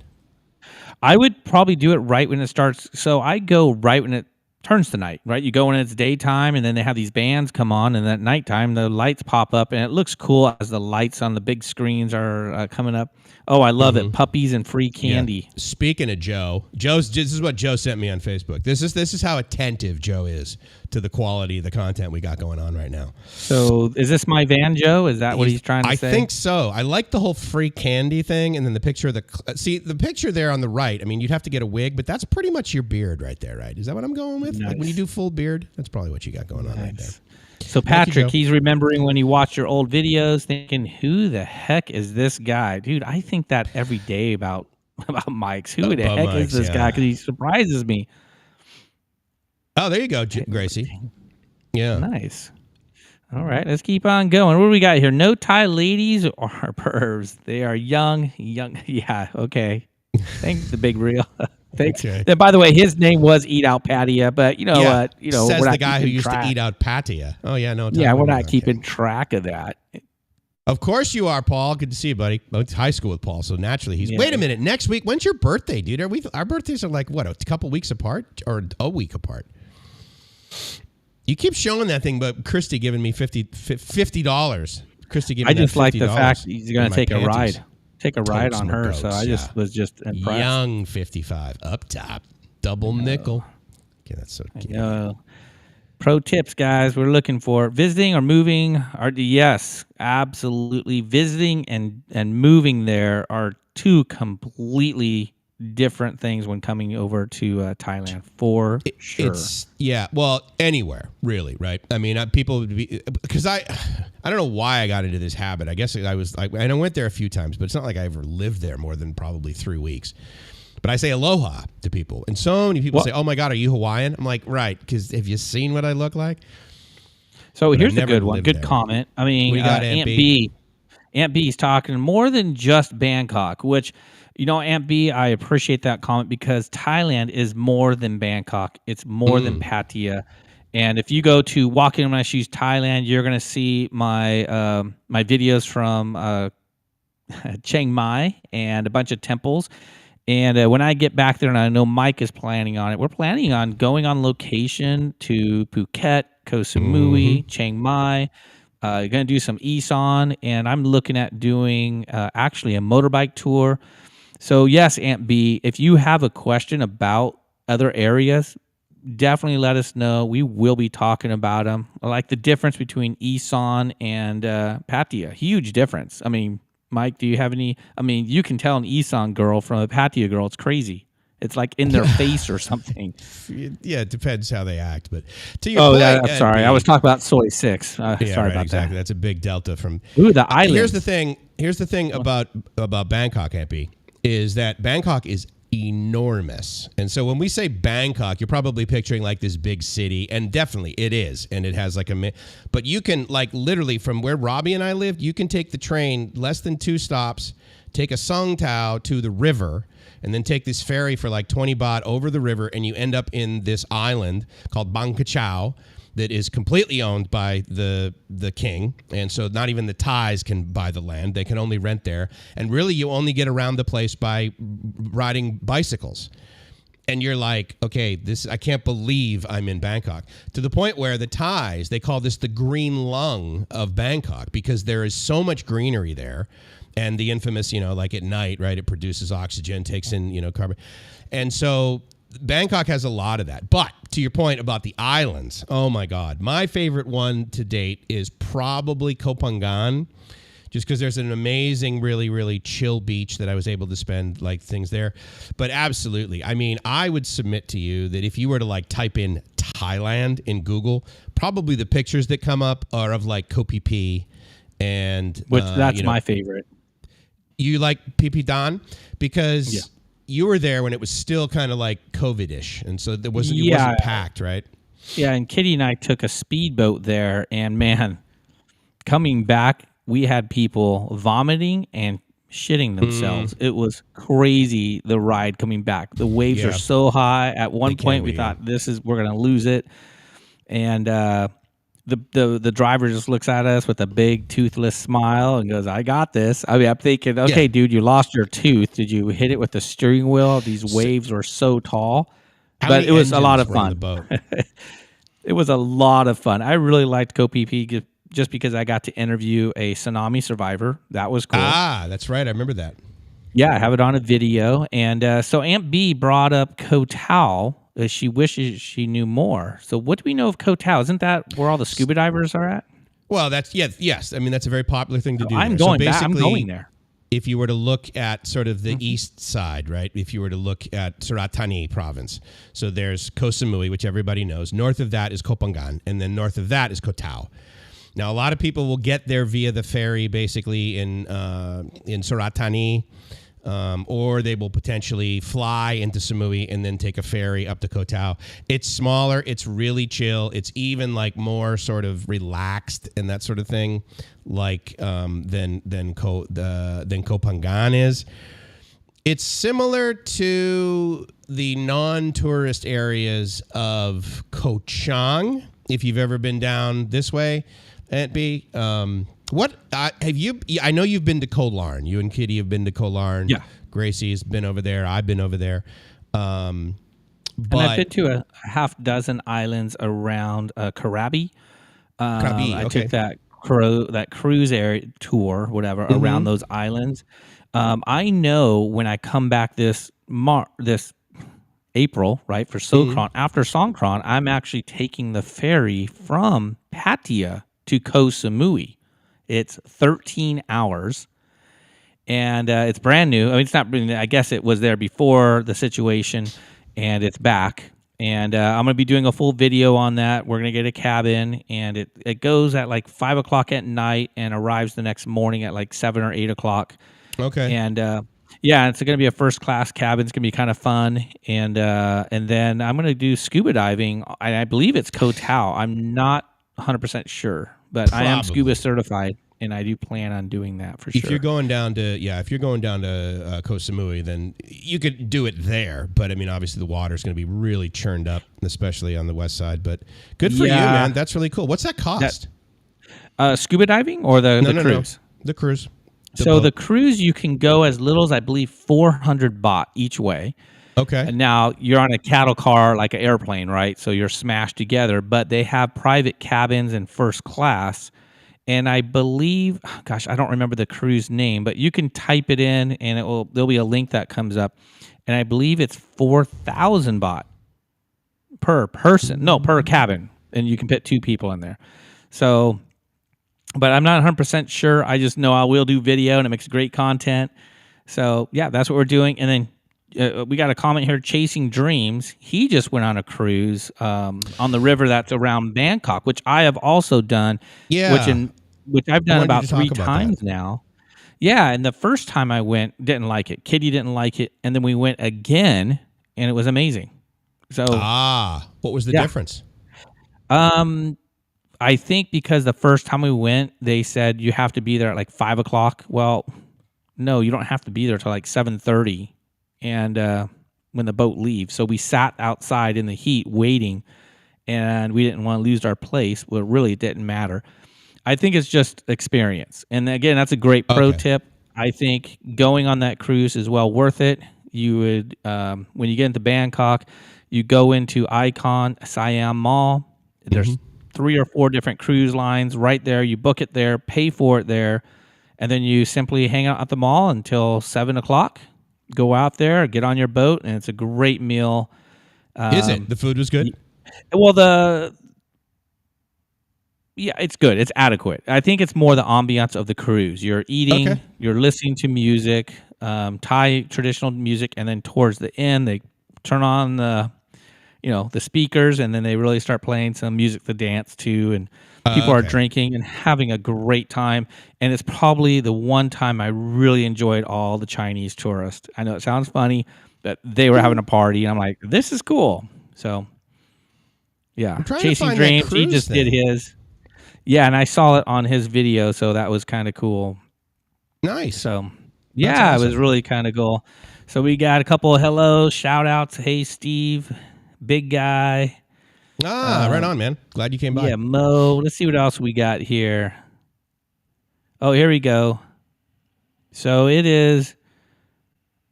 I would probably do it right when it starts. So I go right when it turns to night, right? You go in it's daytime, and then they have these bands come on, and at nighttime the lights pop up, and it looks cool as the lights on the big screens are coming up. Oh, I love it! Puppies and free candy. Yeah. Speaking of Joe, this is what Joe sent me on Facebook. This is how attentive Joe is to the quality of the content we got going on right now. So, is this my van, Joe? Is that what he's trying to say? I think so. I like the whole free candy thing, and then the picture of the picture there on the right. I mean, you'd have to get a wig, but that's pretty much your beard right there, right? Is that what I'm going with? Nice. Like when you do full beard, that's probably what you got going on right there. So Patrick, he's remembering when he watched your old videos, thinking, "Who the heck is this guy, dude?" I think that every day about Mike's. Who the heck is this guy? Because he surprises me. Oh, there you go, Gracie. Yeah, nice. All right, let's keep on going. What do we got here? No Thai ladies or pervs. They are young. Yeah, okay. Thanks, the big reel. Thanks. Okay. And by the way, his name was Eat Out Patia, but you know what? Says we're not the guy who used to eat out Patia. Oh yeah, no. Yeah, we're not keeping track of that. Of course you are, Paul. Good to see you, buddy. I went to high school with Paul, so naturally he's. Wait a minute. Next week, when's your birthday, dude? Our birthdays are like what? A couple weeks apart or a week apart? You keep showing that thing, but Christy giving me $50. Christy giving me. I just like the fact he's going to take a ride. Take a ride on her, so I was impressed. Young 55 up top, double nickel. Okay, that's so cute. Pro tips, guys. We're looking for visiting or moving. Yes, absolutely. Visiting and moving there are two completely different things when coming over to Thailand for sure. Well, anywhere really, right? I mean, people would be because I don't know why I got into this habit. I guess I was and I went there a few times, but it's not like I ever lived there more than probably 3 weeks. But I say aloha to people, and so many people say, "Oh my God, are you Hawaiian?" I'm like, "Right," because have you seen what I look like? So here's a good one. Good comment. I mean, Aunt B. Aunt B's talking more than just Bangkok, which. You know, Aunt B, I appreciate that comment because Thailand is more than Bangkok. It's more than Pattaya. And if you go to Walking on My Shoes Thailand, you're going to see my my videos from Chiang Mai and a bunch of temples. And when I get back there, and I know Mike is planning on it, we're planning on going on location to Phuket, Koh Samui, Chiang Mai. Going to do some Isan, and I'm looking at doing actually a motorbike tour. So yes, Aunt B, if you have a question about other areas, definitely let us know. We will be talking about them. Like the difference between Isan and Pattaya, huge difference. I mean, Mike, do you have any? I mean, you can tell an Isan girl from a Pattaya girl. It's crazy. It's like in their face or something. Yeah, it depends how they act. But to your point, I'm sorry. I was talking about soy 6. Sorry about exactly. That's a big delta from. The island. Here's the thing about Bangkok, Aunt B, is that Bangkok is enormous. And so when we say Bangkok, you're probably picturing like this big city, and definitely it is. And it has like but you can like literally from where Robbie and I lived, you can take the train less than 2 stops, take a Song Tao to the river, and then take this ferry for like 20 baht over the river, and you end up in this island called Bangkok that is completely owned by the king. And so not even the Thais can buy the land. They can only rent there. And really, you only get around the place by riding bicycles. And you're like, okay, I can't believe I'm in Bangkok. To the point where the Thais, they call this the green lung of Bangkok because there is so much greenery there. And the infamous, like at night, right, it produces oxygen, takes in, carbon. And so Bangkok has a lot of that. But to your point about the islands, oh my God, my favorite one to date is probably Koh Phangan, just because there's an amazing, really, really chill beach that I was able to spend like things there. But absolutely, I mean, I would submit to you that if you were to like type in Thailand in Google, probably the pictures that come up are of like Koh Phi Phi and that's my favorite. You like Phi Phi Dan because you were there when it was still kind of like COVID-ish, and so it wasn't packed, right? Yeah, and Kitty and I took a speedboat there, and man, coming back, we had people vomiting and shitting themselves. It was crazy, the ride coming back. The waves are so high. At one point, we thought we're going to lose it. And the driver just looks at us with a big toothless smile and goes, "I got this." I mean, I'm thinking, okay, dude, you lost your tooth. Did you hit it with the steering wheel? These waves were so tall. How But many it was a lot engines of were on the fun. boat? It was a lot of fun. I really liked KPP just because I got to interview a tsunami survivor. That was cool. Ah, that's right. I remember that. Yeah, I have it on a video. And so Aunt B brought up Koh Tao. She wishes she knew more. So what do we know of Koh Tao? Isn't that where all the scuba divers are at? Well, yes. I mean, that's a very popular thing to do I'm there. going so back. I'm basically, going there. if you were to look at sort of the east side, right? If you were to look at Surat Thani province, so there's Koh Samui, which everybody knows. North of that is Koh Phangan, and then north of that is Koh Tao. Now, a lot of people will get there via the ferry, basically in Surat Thani, or they will potentially fly into Samui and then take a ferry up to Koh Tao. It's smaller. It's really chill. It's even like more sort of relaxed and that sort of thing, like than Koh Phangan is. It's similar to the non-tourist areas of Koh Chang, if you've ever been down this way, Aunt B. What have you? I know you've been to Koh Larn. You and Kitty have been to Koh Larn. Yeah. Gracie's been over there. I've been over there. But And I've been to a half dozen islands around Krabi. Krabi, I okay. took that cruise area tour, whatever, around those islands. I know when I come back this April, right, for Songkran, after Songkran, I'm actually taking the ferry from Pattaya to Koh Samui. It's 13 hours, and it's brand new. I mean, it's not. I guess it was there before the situation, and it's back. And I'm going to be doing a full video on that. We're going to get a cabin, and it goes at like 5 o'clock at night and arrives the next morning at like 7 or 8 o'clock. Okay. And yeah, it's going to be a first class cabin. It's going to be kind of fun. And then I'm going to do scuba diving. I believe it's Koh Tao. I'm not 100% sure, but I am scuba certified, and I do plan on doing that for sure. If you're going down to Koh Samui, then you could do it there. But I mean, obviously the water's going to be really churned up, especially on the west side. But good for you, man. That's really cool. What's that cost? Scuba diving or the cruise? No. The cruise. The cruise, you can go as little as, I believe, 400 baht each way. Okay. And now you're on a cattle car like an airplane, right? So you're smashed together, but they have private cabins in first class. And I believe, gosh, I don't remember the cruise name, but you can type it in and there'll be a link that comes up. And I believe it's 4,000 baht per person. No, per cabin. And you can fit 2 people in there. So, but I'm not 100% sure. I just know I will do video and it makes great content. So yeah, that's what we're doing. And then we got a comment here, Chasing Dreams. He just went on a cruise on the river that's around Bangkok, which I have also done. Yeah. Which I've done about 3 about times now. Yeah, and the first time I went, didn't like it. Kitty didn't like it, and then we went again, and it was amazing. So what was the difference? I think because the first time we went, they said you have to be there at like 5 o'clock. Well, no, you don't have to be there till like 7:30. And when the boat leaves. So we sat outside in the heat waiting, and we didn't want to lose our place. Well, really, it didn't matter. I think it's just experience. And again, that's a great pro tip. I think going on that cruise is well worth it. You would, when you get into Bangkok, you go into Icon, Siam Mall. There's 3 or 4 different cruise lines right there. You book it there, pay for it there, and then you simply hang out at the mall until 7 o'clock. Go out there, get on your boat, and it's a great meal. Is it? The food was good? Well, it's good. It's adequate. I think it's more the ambiance of the cruise. You're eating, you're listening to music, Thai traditional music, and then towards the end, they turn on the speakers, and then they really start playing some music to dance to, and people are drinking and having a great time. And it's probably the one time I really enjoyed all the Chinese tourists. I know it sounds funny, but they were having a party, and I'm like, this is cool. So, yeah. Chasing Dreams, he just did his. Yeah, and I saw it on his video, so that was kind of cool. Nice. So, yeah, It was really kind of cool. So we got a couple of hellos, shout-outs. Hey, Steve, big guy. Right on, man. Glad you came by. Yeah, Mo. Let's see what else we got here. Oh, here we go. So it is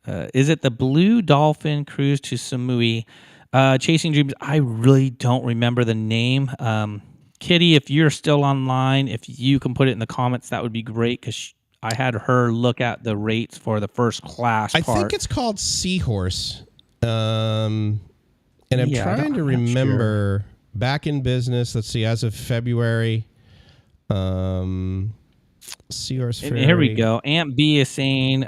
it the Blue Dolphin cruise to Samui? Chasing Dreams. I really don't remember the name. Kitty, if you're still online, if you can put it in the comments, that would be great, because I had her look at the rates for the first class part. I think it's called Seahorse. And I'm trying to remember back in business. Let's see, as of February, Seahorse Ferry. And here we go. Aunt B is saying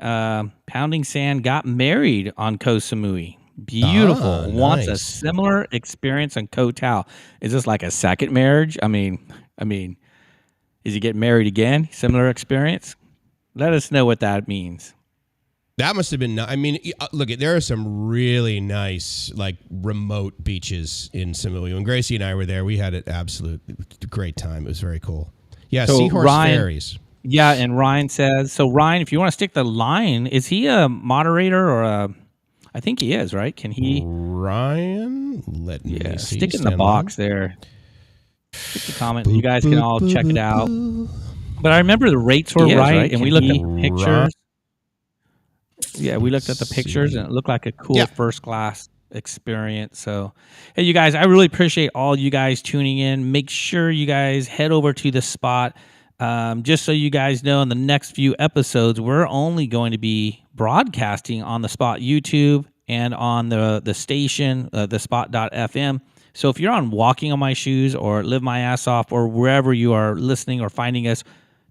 Pounding Sand got married on Koh Samui. Beautiful. Wants a similar experience on Koh Tao. Is this like a second marriage? I mean, is he getting married again? Similar experience? Let us know what that means. That must have been. I mean, look, there are some really nice, like, remote beaches in Samui. When Gracie and I were there, we had an absolute great time. It was very cool. Yeah, so Seahorse Ferries. Yeah, and Ryan says, so Ryan, if you want to stick the line, is he a moderator or a... I think he is, right? Can he... Ryan? Let me see. Stick in the box there. Stick the comment. You guys can all check it out. But I remember the rates were right, and we looked at pictures. Yeah, we looked at the pictures, and it looked like a cool first-class experience. So, hey, you guys, I really appreciate all you guys tuning in. Make sure you guys head over to the spot. Just so you guys know, in the next few episodes, we're only going to be broadcasting on the Spot YouTube and on the station, the spot.fm. So if you're on Walking on My Shoes or Live My Ass Off or wherever you are listening or finding us,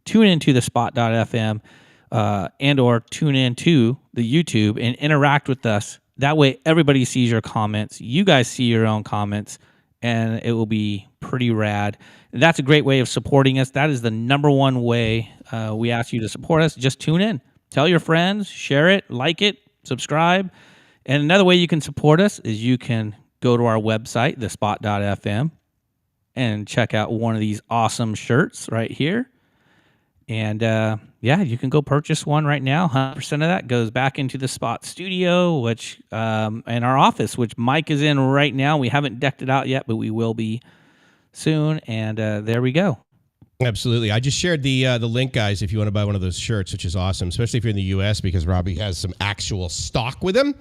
tune into the spot.fm and or tune into the YouTube and interact with us. That way everybody sees your comments. You guys see your own comments, and it will be pretty rad. That's a great way of supporting us. That is the number one way we ask you to support us. Just tune in. Tell your friends, share it, like it, subscribe. And another way you can support us is you can go to our website, thespot.fm, and check out one of these awesome shirts right here. And you can go purchase one right now. 100% of that goes back into the Spot studio, which and our office, which Mike is in right now. We haven't decked it out yet, but we will be soon. And there we go. Absolutely. I just shared the link, guys, if you want to buy one of those shirts, which is awesome, especially if you're in the U.S., because Robbie has some actual stock with him.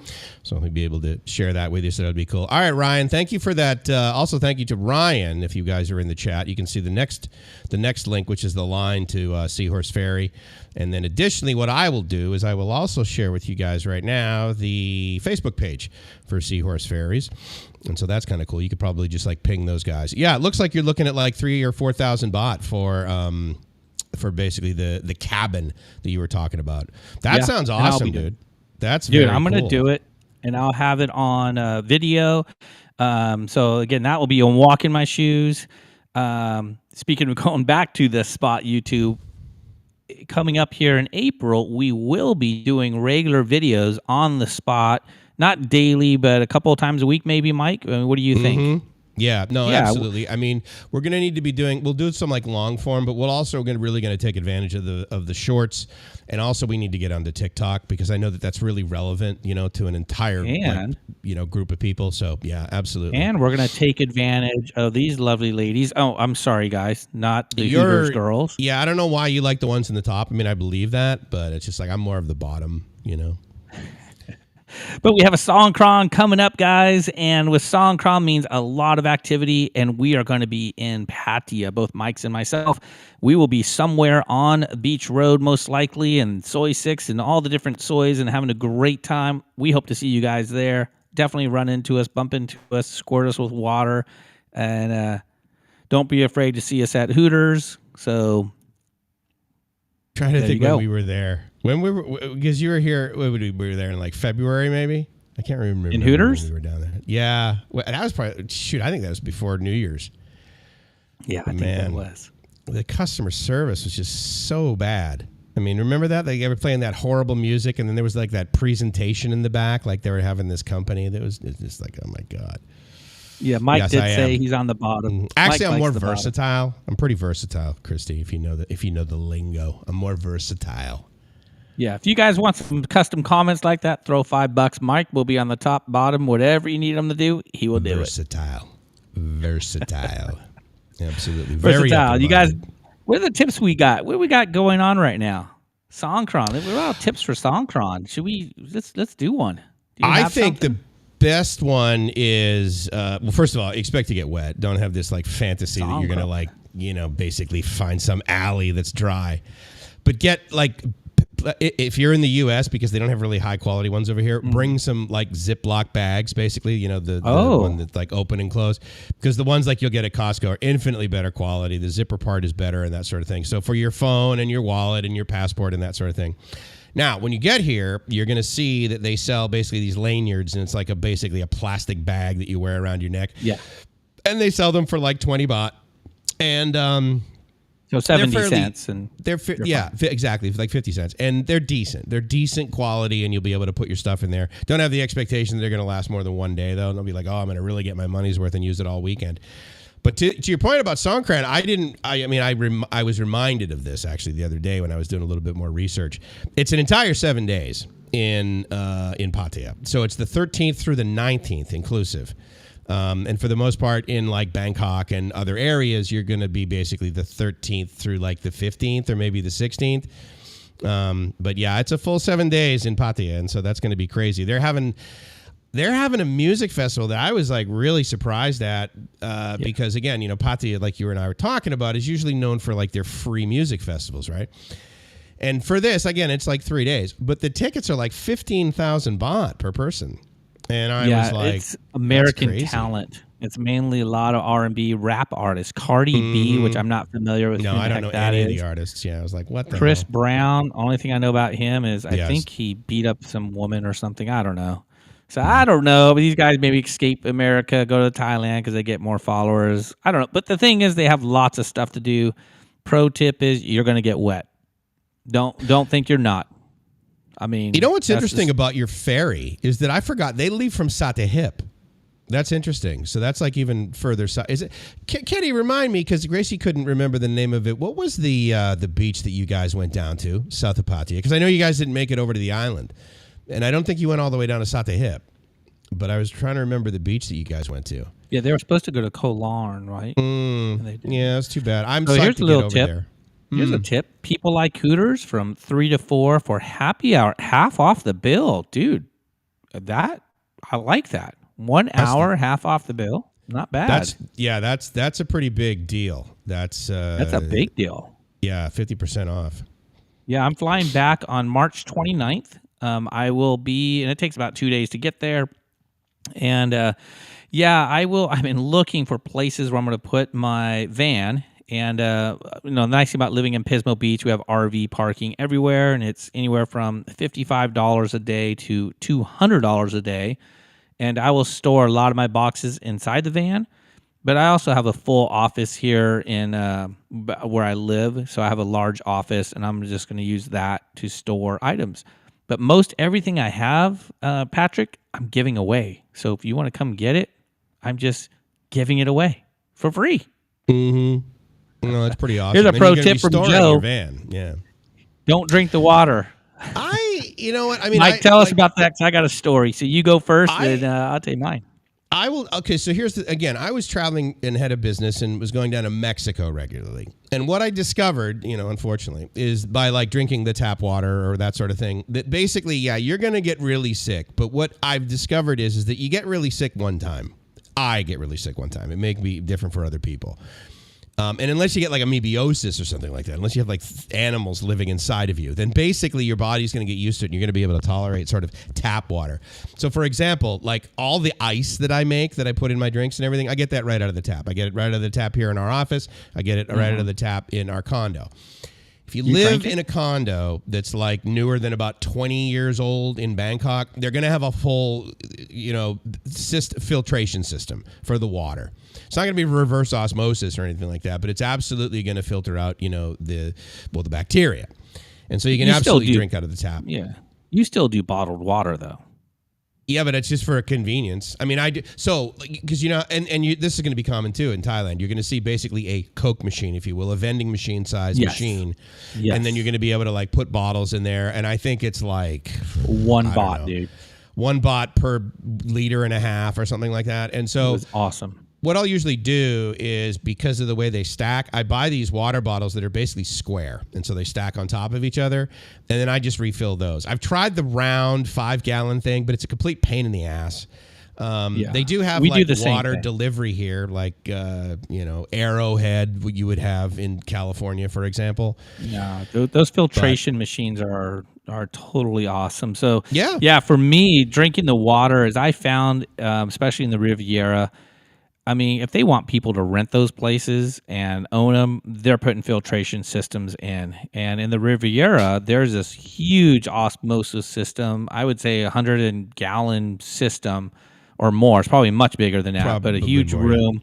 So he'll be able to share that with you, so that would be cool. All right, Ryan, thank you for that. Also, thank you to Ryan, if you guys are in the chat. You can see the next link, which is the line to Seahorse Ferry. And then additionally, what I will do is I will also share with you guys right now the Facebook page for Seahorse Ferries. And so that's kind of cool. You could probably just like ping those guys. Yeah, it looks like you're looking at like 3,000 or 4,000 baht for basically the cabin that you were talking about. That sounds awesome, dude. That's very I'm going to cool. do it, and I'll have it on video. So again, that will be on Walk in My Shoes. Speaking of going back to the Spot YouTube, coming up here in April, we will be doing regular videos on the Spot. Not daily, but a couple of times a week, maybe, Mike. I mean, what do you think? Yeah, no, absolutely. I mean, we're going to need to be we'll do some like long form, but we'll also really going to take advantage of the shorts. And also we need to get onto TikTok, because I know that's really relevant, to an entire, group of people. So yeah, absolutely. And we're going to take advantage of these lovely ladies. Oh, I'm sorry, guys. Not the Hooters girls. Yeah, I don't know why you like the ones in the top. I mean, I believe that, but it's just like I'm more of the bottom, But we have a Songkran coming up, guys, and with Songkran means a lot of activity, and we are going to be in Pattaya, both Mike's and myself. We will be somewhere on Beach Road, most likely, and Soi 6 and all the different soys, and having a great time. We hope to see you guys there. Definitely run into us, bump into us, squirt us with water, and don't be afraid to see us at Hooters. So trying to think when we were there. When we were, because you were here, we were there in like February, maybe. I can't remember. In Hooters? We were down there. Yeah, that was probably I think that was before New Year's. Yeah, I think that was. The customer service was just so bad. I mean, remember that they were playing that horrible music, and then there was like that presentation in the back, like they were having this company. It's just like, oh my god. Yeah, Mike did say he's on the bottom. Actually, I'm more versatile. Bottom. I'm pretty versatile, Christy. If you know the lingo, I'm more versatile. Yeah, if you guys want some custom comments like that, throw $5. Mike will be on the top, bottom, whatever you need him to do, he will do it. Versatile. Absolutely. Versatile. You guys, what are the tips we got? What do we got going on right now? Songkran. What about tips for Songkran? Should we let's do one? I think the best one is well, first of all, expect to get wet. Don't have this like fantasy that you're gonna like, you know, basically find some alley that's dry. But get like, if you're in the U.S., because they don't have really high quality ones over here, bring some like Ziploc bags, basically, you know, the one that's like open and close, because the ones like you'll get at Costco are infinitely better quality. The zipper part is better and that sort of thing. So for your phone and your wallet and your passport and that sort of thing. Now, when you get here, you're going to see that they sell basically these lanyards, and it's like basically a plastic bag that you wear around your neck. Yeah. And they sell them for like 20 baht. And so 70 cents, and exactly, like 50 cents, and they're decent. They're decent quality, and you'll be able to put your stuff in there. Don't have the expectation that they're going to last more than one day, though. They'll be like, oh, I'm going to really get my money's worth and use it all weekend. But to your point about Songkran, I was reminded of this actually the other day when I was doing a little bit more research. It's an entire 7 days in Pattaya, so it's the 13th through the 19th inclusive. And for the most part, in like Bangkok and other areas, you're going to be basically the 13th through like the 15th or maybe the 16th. But yeah, it's a full 7 days in Pattaya, and so that's going to be crazy. They're having a music festival that I was like really surprised at because again, you know, Pattaya, like you and I were talking about, is usually known for like their free music festivals, right? And for this, again, it's like 3 days, but the tickets are like 15,000 baht per person. And I was like, it's American talent. It's mainly a lot of R&B rap artists. Cardi B, which I'm not familiar with. No, I don't know any of the artists. Yeah, I was like, what the Chris hell? Brown. Only thing I know about him is I think he beat up some woman or something. I don't know. So I don't know. But these guys maybe escape America, go to Thailand because they get more followers. I don't know. But the thing is, they have lots of stuff to do. Pro tip is you're going to get wet. Don't think you're not. I mean, you know what's interesting about your ferry is that I forgot they leave from Sattahip. That's interesting. So that's like even further south. Is it? Kenny, remind me, because Gracie couldn't remember the name of it. What was the beach that you guys went down to, south of Pattaya? Because I know you guys didn't make it over to the island, and I don't think you went all the way down to Sattahip. But I was trying to remember the beach that you guys went to. Yeah, they were supposed to go to Koh Larn, right? Yeah, that's too bad. I'm so psyched here's to a get little over tip. there. Here's a tip. People like Hooters from 3 to 4 for happy hour, half off the bill. Dude, I like that. 1 hour, half off the bill. Not bad. That's a pretty big deal. That's a big deal. Yeah, 50% off. Yeah, I'm flying back on March 29th. I will be, and it takes about 2 days to get there. And I will. I've been looking for places where I'm going to put my van. And, the nice thing about living in Pismo Beach, we have RV parking everywhere, and it's anywhere from $55 a day to $200 a day. And I will store a lot of my boxes inside the van, but I also have a full office here in where I live. So I have a large office, and I'm just going to use that to store items. But most everything I have, Patrick, I'm giving away. So if you want to come get it, I'm just giving it away for free. Mm-hmm. No, that's pretty awesome. Here's a pro tip from Joe. Your van. Yeah. Don't drink the water. You know what? I mean, Mike, tell us about that, because I got a story. So you go first, and I'll tell you mine. I will. Okay, so here's again, I was traveling and had a business and was going down to Mexico regularly. And what I discovered, unfortunately, is by like drinking the tap water or that sort of thing, that basically, you're going to get really sick. But what I've discovered is that you get really sick one time. I get really sick one time. It may be different for other people. And unless you get like amoebiosis or something like that, unless you have like animals living inside of you, then basically your body's going to get used to it and you're going to be able to tolerate sort of tap water. So for example, like all the ice that I make, that I put in my drinks and everything, I get that right out of the tap. I get it right out of the tap here in our office. I get it right out of the tap in our condo. If you live in a condo that's like newer than about 20 years old in Bangkok, they're going to have a full, filtration system for the water. It's not going to be reverse osmosis or anything like that, but it's absolutely going to filter out, the bacteria. And so you can absolutely drink out of the tap. Yeah. You still do bottled water, though. Yeah, but it's just for a convenience. I mean, I do. So, because, this is going to be common, too, in Thailand. You're going to see basically a Coke machine, if you will, a vending machine size machine. Yes. And then you're going to be able to, like, put bottles in there. And I think it's like 1 baht, dude. 1 baht per liter and a half or something like that. And so, it was awesome. What I'll usually do is, because of the way they stack, I buy these water bottles that are basically square. And so they stack on top of each other. And then I just refill those. I've tried the round 5-gallon thing, but it's a complete pain in the ass. They do have we like do the water delivery here, like Arrowhead you would have in California, for example. Yeah, those filtration machines are totally awesome. So yeah, for me, drinking the water, as I found, especially in the Riviera, I mean, if they want people to rent those places and own them, they're putting filtration systems in. And in the Riviera, there's this huge osmosis system. I would say 100-gallon system or more. It's probably much bigger than that, Probably but a huge more, room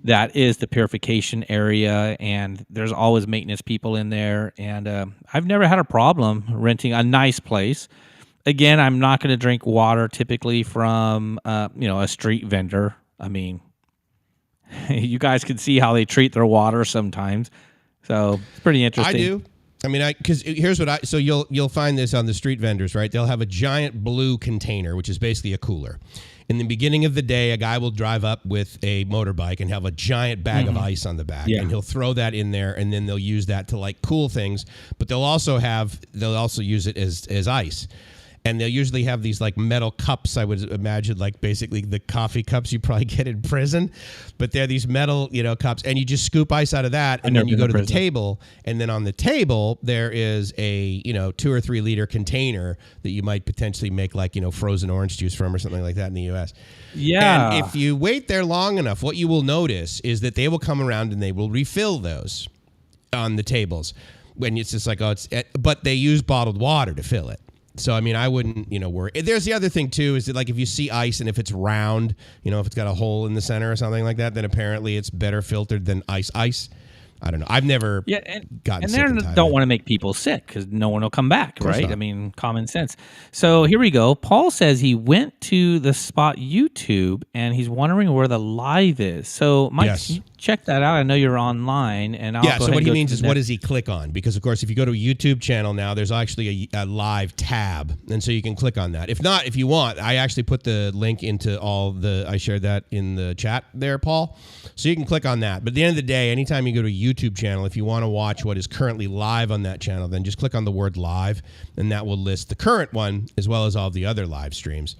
that is the purification area. And there's always maintenance people in there. And I've never had a problem renting a nice place. Again, I'm not going to drink water typically from a street vendor. I mean, you guys can see how they treat their water sometimes, so it's pretty interesting. I do. I mean, because here's what so you'll find this on the street vendors, right? They'll have a giant blue container, which is basically a cooler. In the beginning of the day, a guy will drive up with a motorbike and have a giant bag of ice on the back, and he'll throw that in there, and then they'll use that to like cool things. But they'll also use it as ice. And they'll usually have these like metal cups, I would imagine, like basically the coffee cups you probably get in prison. But they're these metal, cups, and you just scoop ice out of that, and then you go to the table, and then on the table there is a 2 or 3 liter container that you might potentially make like frozen orange juice from or something like that in the U.S. Yeah. And if you wait there long enough, what you will notice is that they will come around and they will refill those on the tables. When it's just like but they use bottled water to fill it. So, I mean, I wouldn't, worry. There's the other thing, too, is that, like, if you see ice and if it's round, if it's got a hole in the center or something like that, then apparently it's better filtered than ice. I don't know. I've never gotten sick. And they don't want to make people sick because no one will come back, right? Not. I mean, common sense. So here we go. Paul says he went to the spot YouTube and he's wondering where the live is. So, Mike, can you check that out? I know you're online. And so what he means is what does he click on? Because, of course, if you go to a YouTube channel now, there's actually a live tab. And so you can click on that. If not, if you want, I actually put the link into I shared that in the chat there, Paul. So you can click on that. But at the end of the day, anytime you go to a YouTube channel, if you want to watch what is currently live on that channel, then just click on the word live, and that will list the current one as well as all the other live streams.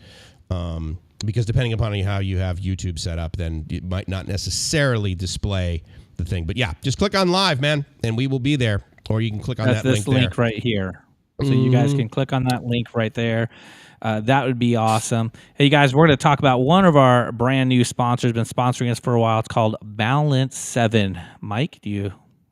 Because depending upon how you have YouTube set up, then it might not necessarily display the thing. But yeah, just click on live, man, and we will be there. Or you can click on that link there. Link right here. So you guys can click on that link right there. That would be awesome. Hey, guys, we're going to talk about one of our brand new sponsors, been sponsoring us for a while. It's called Balance 7. Mike,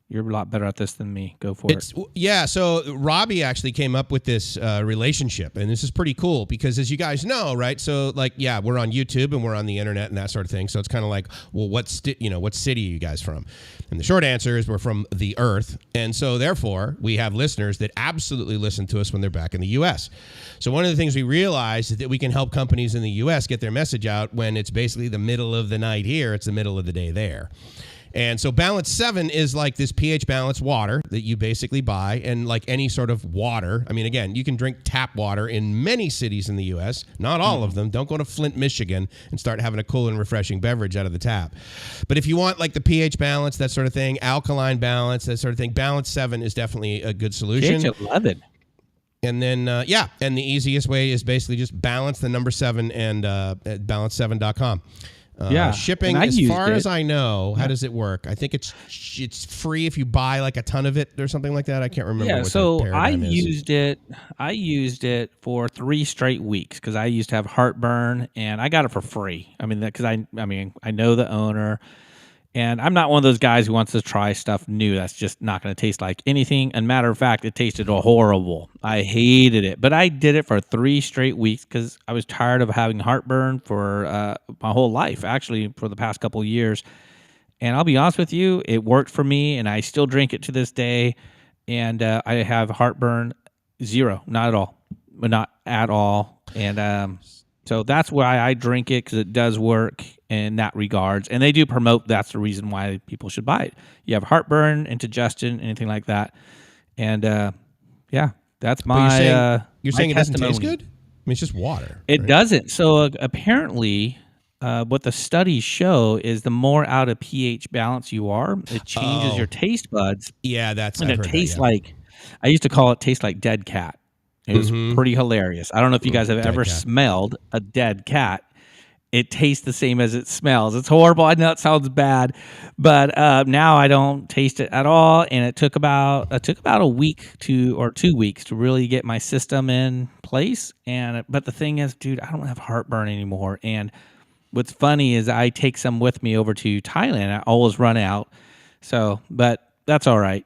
you're a lot better at this than me. Go for it. Yeah, so Robbie actually came up with this relationship, and this is pretty cool because, as you guys know, right? So, we're on YouTube and we're on the internet and that sort of thing. So it's kind of like, well, what city are you guys from? And the short answer is we're from the Earth, and so therefore we have listeners that absolutely listen to us when they're back in the U.S. So one of the things we realized is that we can help companies in the U.S. get their message out when it's basically the middle of the night here. It's the middle of the day there. And so Balance 7 is like this pH balanced water that you basically buy, and like any sort of water. I mean, again, you can drink tap water in many cities in the U.S., not all of them. Don't go to Flint, Michigan and start having a cool and refreshing beverage out of the tap. But if you want like the pH balance, that sort of thing, alkaline balance, that sort of thing, Balance 7 is definitely a good solution. pH 11. And then, and the easiest way is basically just balance the number 7 and at balance7.com. Shipping, as far as I know, how does it work? I think it's free if you buy like a ton of it or something like that. I can't remember. So I used it for 3 straight weeks because I used to have heartburn, and I got it for free. I mean, because I know the owner, and I'm not one of those guys who wants to try stuff new that's just not going to taste like anything. And matter of fact, it tasted horrible. I hated it, but I did it for 3 straight weeks because I was tired of having heartburn for my whole life, actually for the past couple of years. And I'll be honest with you, it worked for me, and I still drink it to this day. And I have heartburn 0, not at all. And so that's why I drink it, because it does work in that regards. And they do promote that's the reason why people should buy it. You have heartburn, indigestion, anything like that. And that's my you're saying it doesn't taste good? I mean, it's just water. It doesn't. So apparently what the studies show is the more out of pH balance you are, it changes your taste buds. Yeah, and it tastes like, I used to call it taste like dead cat. It was pretty hilarious. I don't know if you guys have ever smelled a dead cat. it tastes the same as it smells. It's horrible. I know it sounds bad, but now I don't taste it at all. And it took about a week or 2 weeks to really get my system in place. But the thing is, dude, I don't have heartburn anymore. And what's funny is I take some with me over to Thailand. I always run out. So, but that's all right.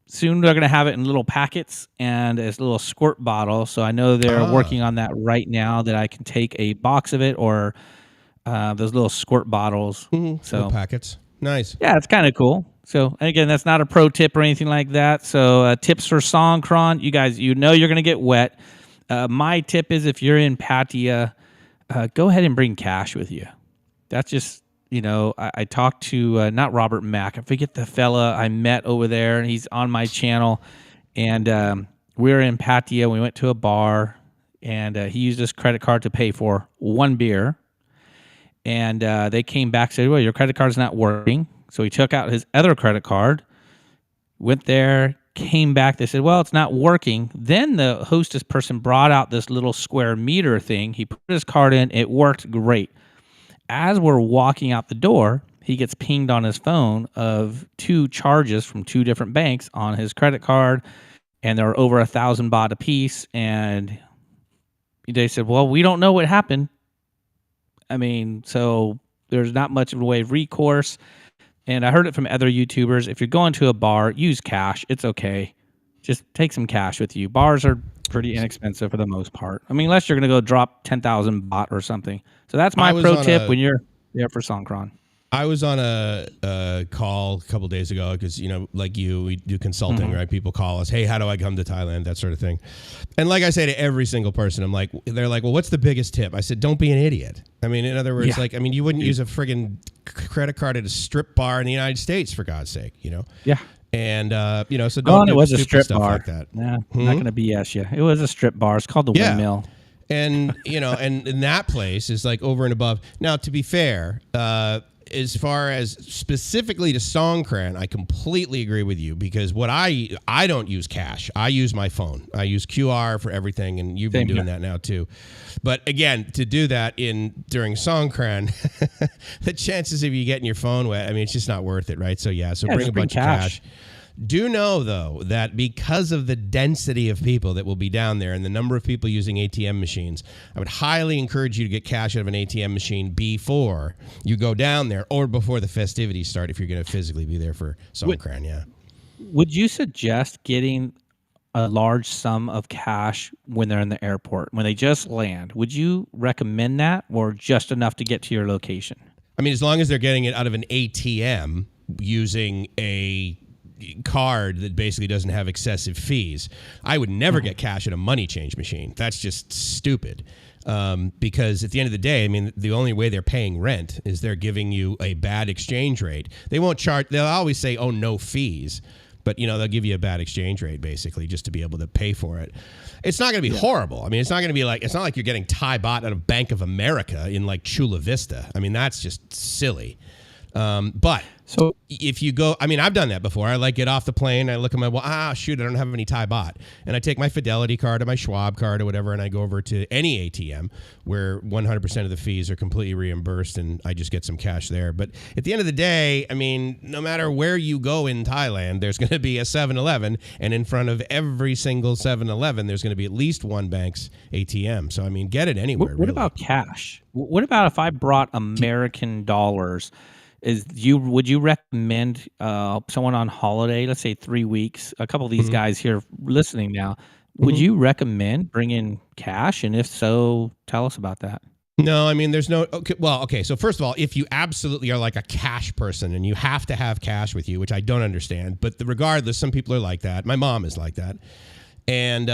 Soon they're going to have it in little packets and as little squirt bottles. So I know they're working on that right now, that I can take a box of it or those little squirt bottles. Mm-hmm. So little packets. Nice. Yeah, it's kind of cool. So again, that's not a pro tip or anything like that. So tips for Songkran, you guys, you're going to get wet. My tip is, if you're in Pattaya, go ahead and bring cash with you. That's just... I talked to not Robert Mack. I forget the fella I met over there, and he's on my channel. And we were in Pattaya. We went to a bar, and he used his credit card to pay for one beer. And they came back and said, well, your credit card's not working. So he took out his other credit card, went there, came back. They said, well, it's not working. Then the hostess person brought out this little square meter thing. He put his card in. It worked great. As we're walking out the door, he gets pinged on his phone of 2 charges from 2 different banks on his credit card, and they're over 1,000 baht a piece. And they said, well, we don't know what happened. I mean, so there's not much of a way of recourse. And I heard it from other YouTubers. If you're going to a bar, use cash. It's okay. Just take some cash with you. Bars are pretty inexpensive for the most part. I mean, unless you're going to go drop 10,000 baht or something. So that's my pro tip when you're there for Songkran. I was on a call a couple days ago because, like we do consulting, right? People call us, hey, how do I come to Thailand? That sort of thing. And like I say to every single person, they're like, well, what's the biggest tip? I said, don't be an idiot. I mean, in other words, you wouldn't use a friggin' credit card at a strip bar in the United States, for God's sake, Yeah. And, so don't do it was a stupid strip stuff bar. like that. Nah, I'm not going to BS you. It was a strip bar. It's called the Windmill. And, and that place is like over and above. Now, to be fair, as far as specifically to Songkran, I completely agree with you, because what I don't use cash. I use my phone. I use QR for everything, and you've been doing that now too. But again, to do that during Songkran, the chances of you getting your phone wet, I mean, it's just not worth it, right? So bring a bunch of cash. Do know, though, that because of the density of people that will be down there and the number of people using ATM machines, I would highly encourage you to get cash out of an ATM machine before you go down there or before the festivities start, if you're going to physically be there for Songkran, Would you suggest getting a large sum of cash when they're in the airport, when they just land? Would you recommend that, or just enough to get to your location? I mean, as long as they're getting it out of an ATM using a card that basically doesn't have excessive fees. I would never get cash at a money change machine. That's just stupid. Because at the end of the day, I mean, the only way they're paying rent is they're giving you a bad exchange rate. They won't charge. They'll always say, oh, no fees. But, they'll give you a bad exchange rate, basically, just to be able to pay for it. It's not going to be horrible. I mean, it's not like you're getting Thai baht out of Bank of America in like Chula Vista. I mean, that's just silly. But so if you go, I mean, I've done that before. I get off the plane, I look at my, shoot, I don't have any Thai baht. And I take my Fidelity card or my Schwab card or whatever, and I go over to any ATM where 100% of the fees are completely reimbursed, and I just get some cash there. But at the end of the day, I mean, no matter where you go in Thailand, there's going to be a 7-Eleven, and in front of every single 7-Eleven, there's going to be at least one bank's ATM. So, I mean, get it anywhere. What about cash? What about if I brought American dollars? Would you recommend someone on holiday, let's say 3 weeks, a couple of these guys here listening now, would you recommend bringing cash? And if so, tell us about that. No, I mean, there's no, okay. So first of all, if you absolutely are like a cash person and you have to have cash with you, which I don't understand, but regardless, some people are like that. My mom is like that. And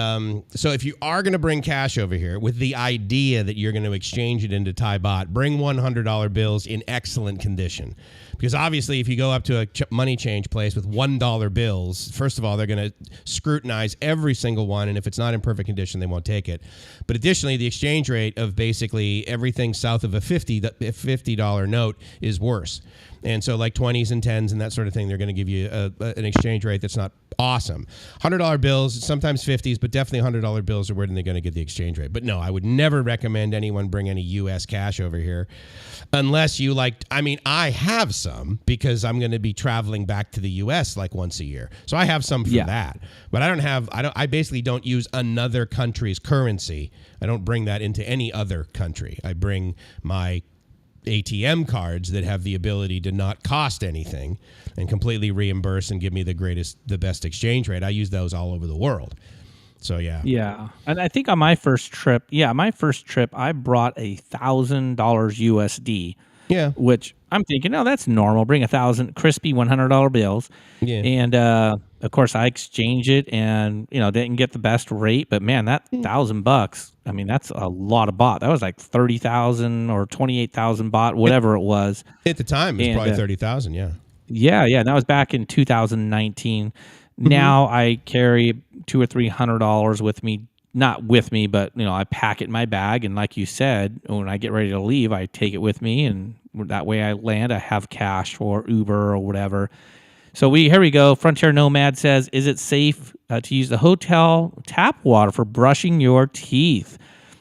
so if you are going to bring cash over here with the idea that you're going to exchange it into Thai baht, bring $100 bills in excellent condition. Because obviously, if you go up to a money change place with $1 bills, first of all, they're going to scrutinize every single one, and if it's not in perfect condition, they won't take it. But additionally, the exchange rate of basically everything south of a $50 note is worse. And so like 20s and 10s and that sort of thing, they're going to give you an exchange rate that's not awesome. $100 bills, sometimes 50s, but definitely $100 bills are where they're going to get the exchange rate. But no, I would never recommend anyone bring any U.S. cash over here unless you I have some because I'm going to be traveling back to the U.S. like once a year. So I have some for that. But I basically don't use another country's currency. I don't bring that into any other country. I bring my ATM cards that have the ability to not cost anything and completely reimburse and give me the best exchange rate. I use those all over the world. So yeah. And I think on my first trip, I brought $1,000 USD. Yeah. Which I'm thinking, that's normal. Bring 1,000 crispy $100 bills. Yeah. And of course, I exchanged it and didn't get the best rate. But man, that $1,000, I mean, that's a lot of baht. That was like 30,000 or 28,000 baht, whatever it was. At the time, it was probably 30,000. Yeah. Yeah. And that was back in 2019. Now I carry $200 or $300 with me. Not with me, but I pack it in my bag, and like you said, when I get ready to leave, I take it with me, and that way I land, I have cash for Uber or whatever. So here we go. Frontier Nomad says, is it safe to use the hotel tap water for brushing your teeth?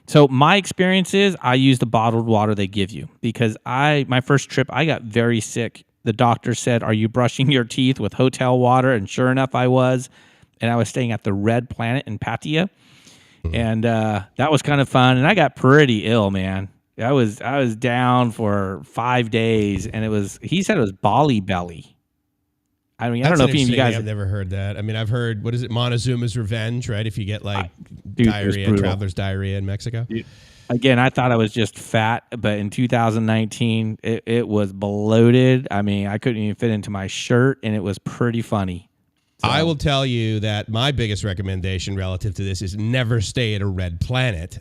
So my experience is I use the bottled water they give you because my first trip, I got very sick. The doctor said, are you brushing your teeth with hotel water? And sure enough, I was. And I was staying at the Red Planet in Pattaya. And that was kind of fun. And I got pretty ill, man. I was down for 5 days, and he said it was Bali belly. I mean, I don't know if any of you guys... I've never heard that. I mean, I've heard, what is it, Montezuma's Revenge, right? If you get diarrhea, traveler's diarrhea in Mexico. Dude. Again, I thought I was just fat, but in 2019, it was bloated. I mean, I couldn't even fit into my shirt, and it was pretty funny. So. I will tell you that my biggest recommendation relative to this is never stay at a Red Planet.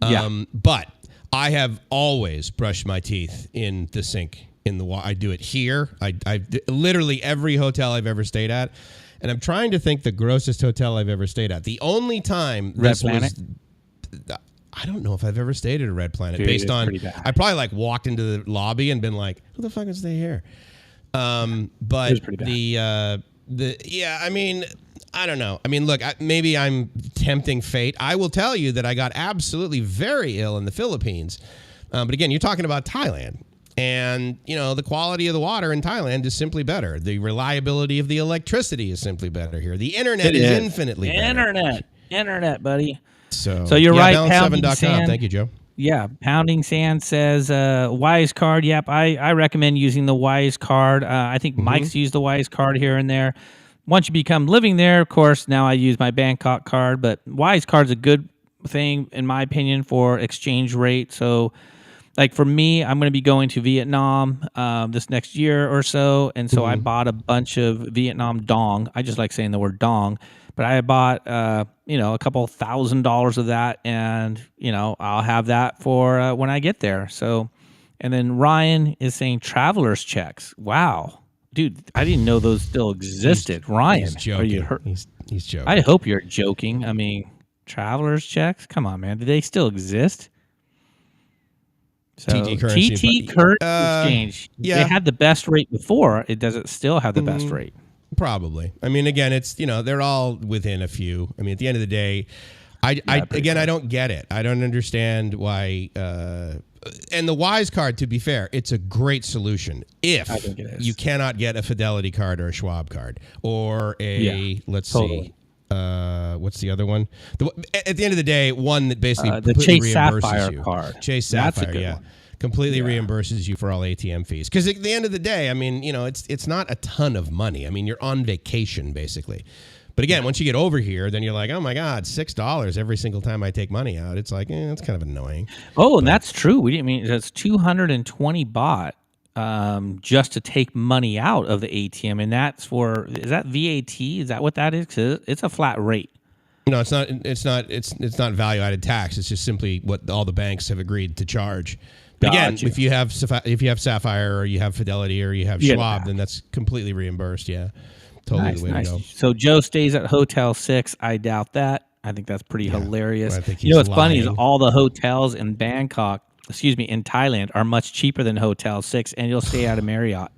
But I have always brushed my teeth in the sink in the water. I do it here. I literally every hotel I've ever stayed at, and I'm trying to think the grossest hotel I've ever stayed at. The only time I don't know if I've ever stayed at a Red Planet. Dude, based on I probably walked into the lobby and been like, who the fuck is they here? But I mean, I don't know. I mean, look, maybe I'm tempting fate. I will tell you that I got absolutely very ill in the Philippines. But again, you're talking about Thailand. And, the quality of the water in Thailand is simply better. The reliability of the electricity is simply better here. The internet is infinitely better. Internet, buddy. So you're right. Balance7.com. Thank you, Joe. Yeah, Pounding Sand says Wise Card. Yep, I recommend using the Wise Card. I think Mike's used the Wise Card here and there. Once you become living there, of course, now I use my Bangkok card. But Wise Card's a good thing, in my opinion, for exchange rate. So, like for me, I'm going to be going to Vietnam this next year or so. And so I bought a bunch of Vietnam dong. I just like saying the word dong. But I bought, a couple $1,000 of that, and, I'll have that for when I get there. So, and then Ryan is saying traveler's checks. Wow. Dude, I didn't know those still existed. Ryan, he's joking. Are you hurt? He's joking. I hope you're joking. I mean, traveler's checks? Come on, man. Do they still exist? So, TT currency exchange. Yeah. They had the best rate before. Does it still have the best rate? Probably. I mean, again, it's, they're all within a few. I mean, at the end of the day, I don't get it. I don't understand why. And the Wise Card, to be fair, it's a great solution if you cannot get a Fidelity card or a Schwab card or see. What's the other one? At the end of the day, one that basically the Chase Sapphire card. Chase Sapphire, completely reimburses you for all ATM fees. Because at the end of the day, I mean, it's not a ton of money. I mean, you're on vacation basically. But again, once you get over here, then you're like, oh my God, $6 every single time I take money out. It's like, it's kind of annoying. Oh, and that's true. We didn't mean that's 220 baht just to take money out of the ATM, and that's is that VAT? Is that what that is? 'Cause it's a flat rate. No, it's not. It's not value added tax. It's just simply what all the banks have agreed to charge. But again, Gotcha. if you have Sapphire or you have Fidelity or you have Schwab, then that's completely reimbursed. Yeah, totally the way to go. So Joe stays at Hotel 6. I doubt that. I think that's pretty hilarious. Well, I think You know what's he's funny is lying. all the hotels in Bangkok, in Thailand, are much cheaper than Hotel 6, and you'll stay at a Marriott.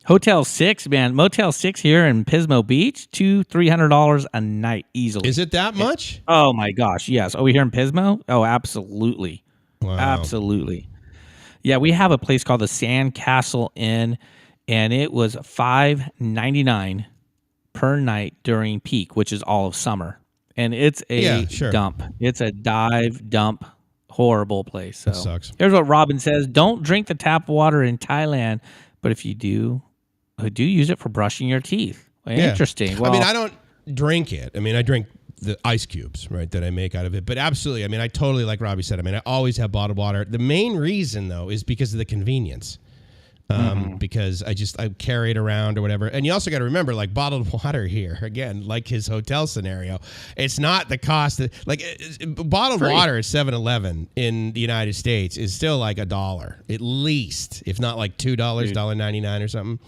Hotel 6, man, Motel 6 here in Pismo Beach, $200-$300 a night easily. Is it that much? Oh my gosh, yes. Over here in Pismo? Oh, absolutely. Wow. Absolutely. Yeah, we have a place called the Sandcastle Inn, and it was $5.99 per night during peak, which is all of summer. And it's a dump. It's a dive dump, horrible place. So That sucks. here's what Robin says: don't drink the tap water in Thailand, but if you do use it for brushing your teeth. Interesting. Well, I mean, I don't drink it. I mean, I drink the ice cubes, right, that I make out of it. But absolutely, I mean, I totally, like Robbie said, I mean, I always have bottled water. The main reason, though, is because of the convenience. Because I carry it around or whatever. And you also got to remember, like, bottled water here, again, like his hotel scenario, it's not the cost that, like, bottled water at 7-Eleven in the United States is still like $1 at least, if not like $2, $1.99 or something.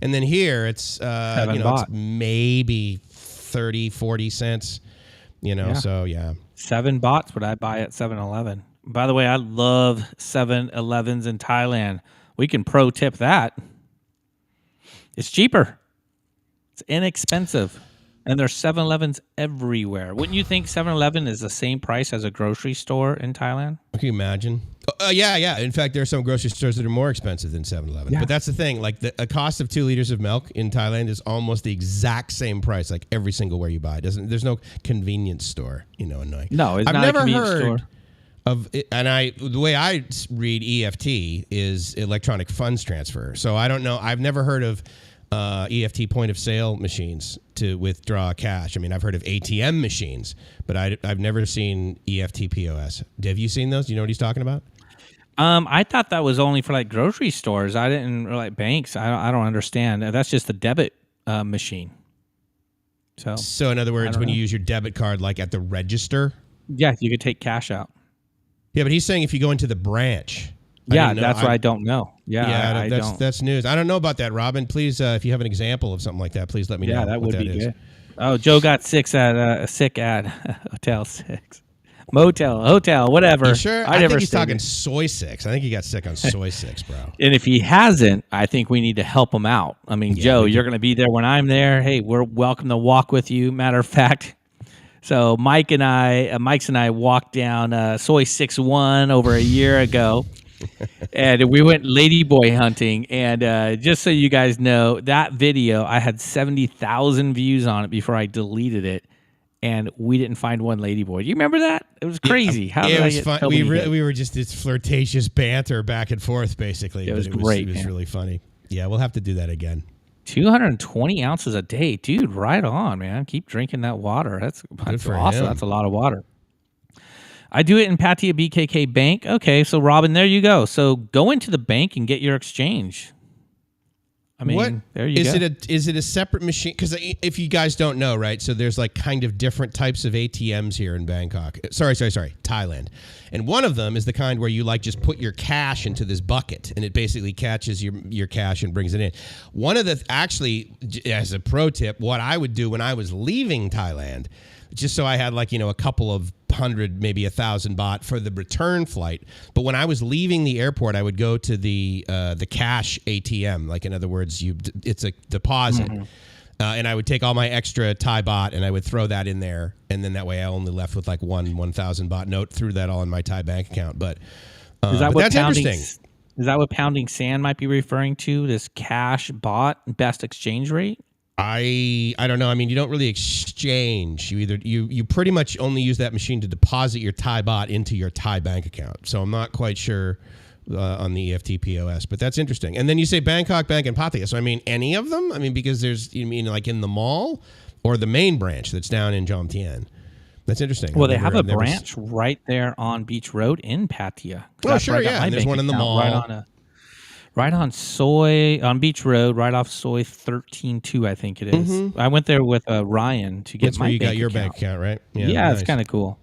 And then here it's it's maybe 30, 40 cents, so yeah. $7 what I buy at 7-Eleven. By the way, I love 7-Elevens in Thailand. We can pro tip that. It's cheaper. It's inexpensive. And there's 7-Elevens everywhere. Wouldn't you think 7-Eleven is the same price as a grocery store in Thailand? Can you imagine? Yeah. In fact, there are some grocery stores that are more expensive than 7-Eleven. Yeah. But that's the thing. Like, a cost of 2 liters of milk in Thailand is almost the exact same price, like every single where you buy. There's no convenience store, annoying. No, it's not a convenience store. The way I read EFT is electronic funds transfer. So I don't know. I've never heard of EFT point of sale machines to withdraw cash. I mean, I've heard of ATM machines, but I've never seen EFT POS. Have you seen those? Do you know what he's talking about? I thought that was only for like grocery stores. I didn't like banks. I don't understand. That's just a debit machine. So in other words, when you use your debit card, like at the register, yeah, you could take cash out. Yeah, but he's saying if you go into the branch. Yeah, that's what I don't know. Yeah, that's news. I don't know about that, Robin. Please, if you have an example of something like that, please let me know. Yeah, that would be good. Oh, Joe got sick at Hotel 6. Hotel, whatever. You sure? I think he's talking soy 6. I think he got sick on soy 6, bro. And if he hasn't, I think we need to help him out. I mean, Joe, you're going to be there when I'm there. Hey, we're welcome to walk with you. Matter of fact, so Mike's and I walked down Soy 6-1 over a year ago, and we went ladyboy hunting. And just so you guys know, that video, I had 70,000 views on it before I deleted it, and we didn't find one ladyboy. Do you remember that? It was crazy. How did it I was get fun. We were just this flirtatious banter back and forth, basically. It was great. It was really funny. Yeah, we'll have to do that again. 220 ounces a day, dude. Right on, man. Keep drinking that water. That's awesome. Him. That's a lot of water. I do it in Pattaya BKK Bank. Okay, so Robin, there you go. So go into the bank and get your exchange. I mean, there you go. Is it a separate machine? Because if you guys don't know, right? So there's like kind of different types of ATMs here in Bangkok. Sorry, Thailand. And one of them is the kind where you like just put your cash into this bucket and it basically catches your cash and brings it in. One of the, actually, as a pro tip, what I would do when I was leaving Thailand, just so I had like, a couple of 100, maybe 1,000 baht for the return flight. But when I was leaving the airport, I would go to the cash ATM. Like, in other words, it's a deposit. Mm-hmm. And I would take all my extra Thai baht and I would throw that in there. And then that way I only left with like 1,000 baht note, threw that all in my Thai bank account. But, that's interesting. Is that what pounding sand might be referring to? This cash baht best exchange rate? I don't know. I mean, you don't really exchange. You pretty much only use that machine to deposit your Thai baht into your Thai bank account. So I'm not quite sure on the EFT POS, but that's interesting. And then you say Bangkok Bank and Pattaya. So I mean, any of them? I mean, because you mean like in the mall or the main branch that's down in Jomtien? That's interesting. Well, they have a branch right there on Beach Road in Pattaya. Oh, sure, yeah. And there's one in the mall. right on Beach Road, right off Soy 13-2, I think it is. I went there with Ryan to get That's my where you bank got your account. bank account, right? Yeah, nice. it's kind of cool.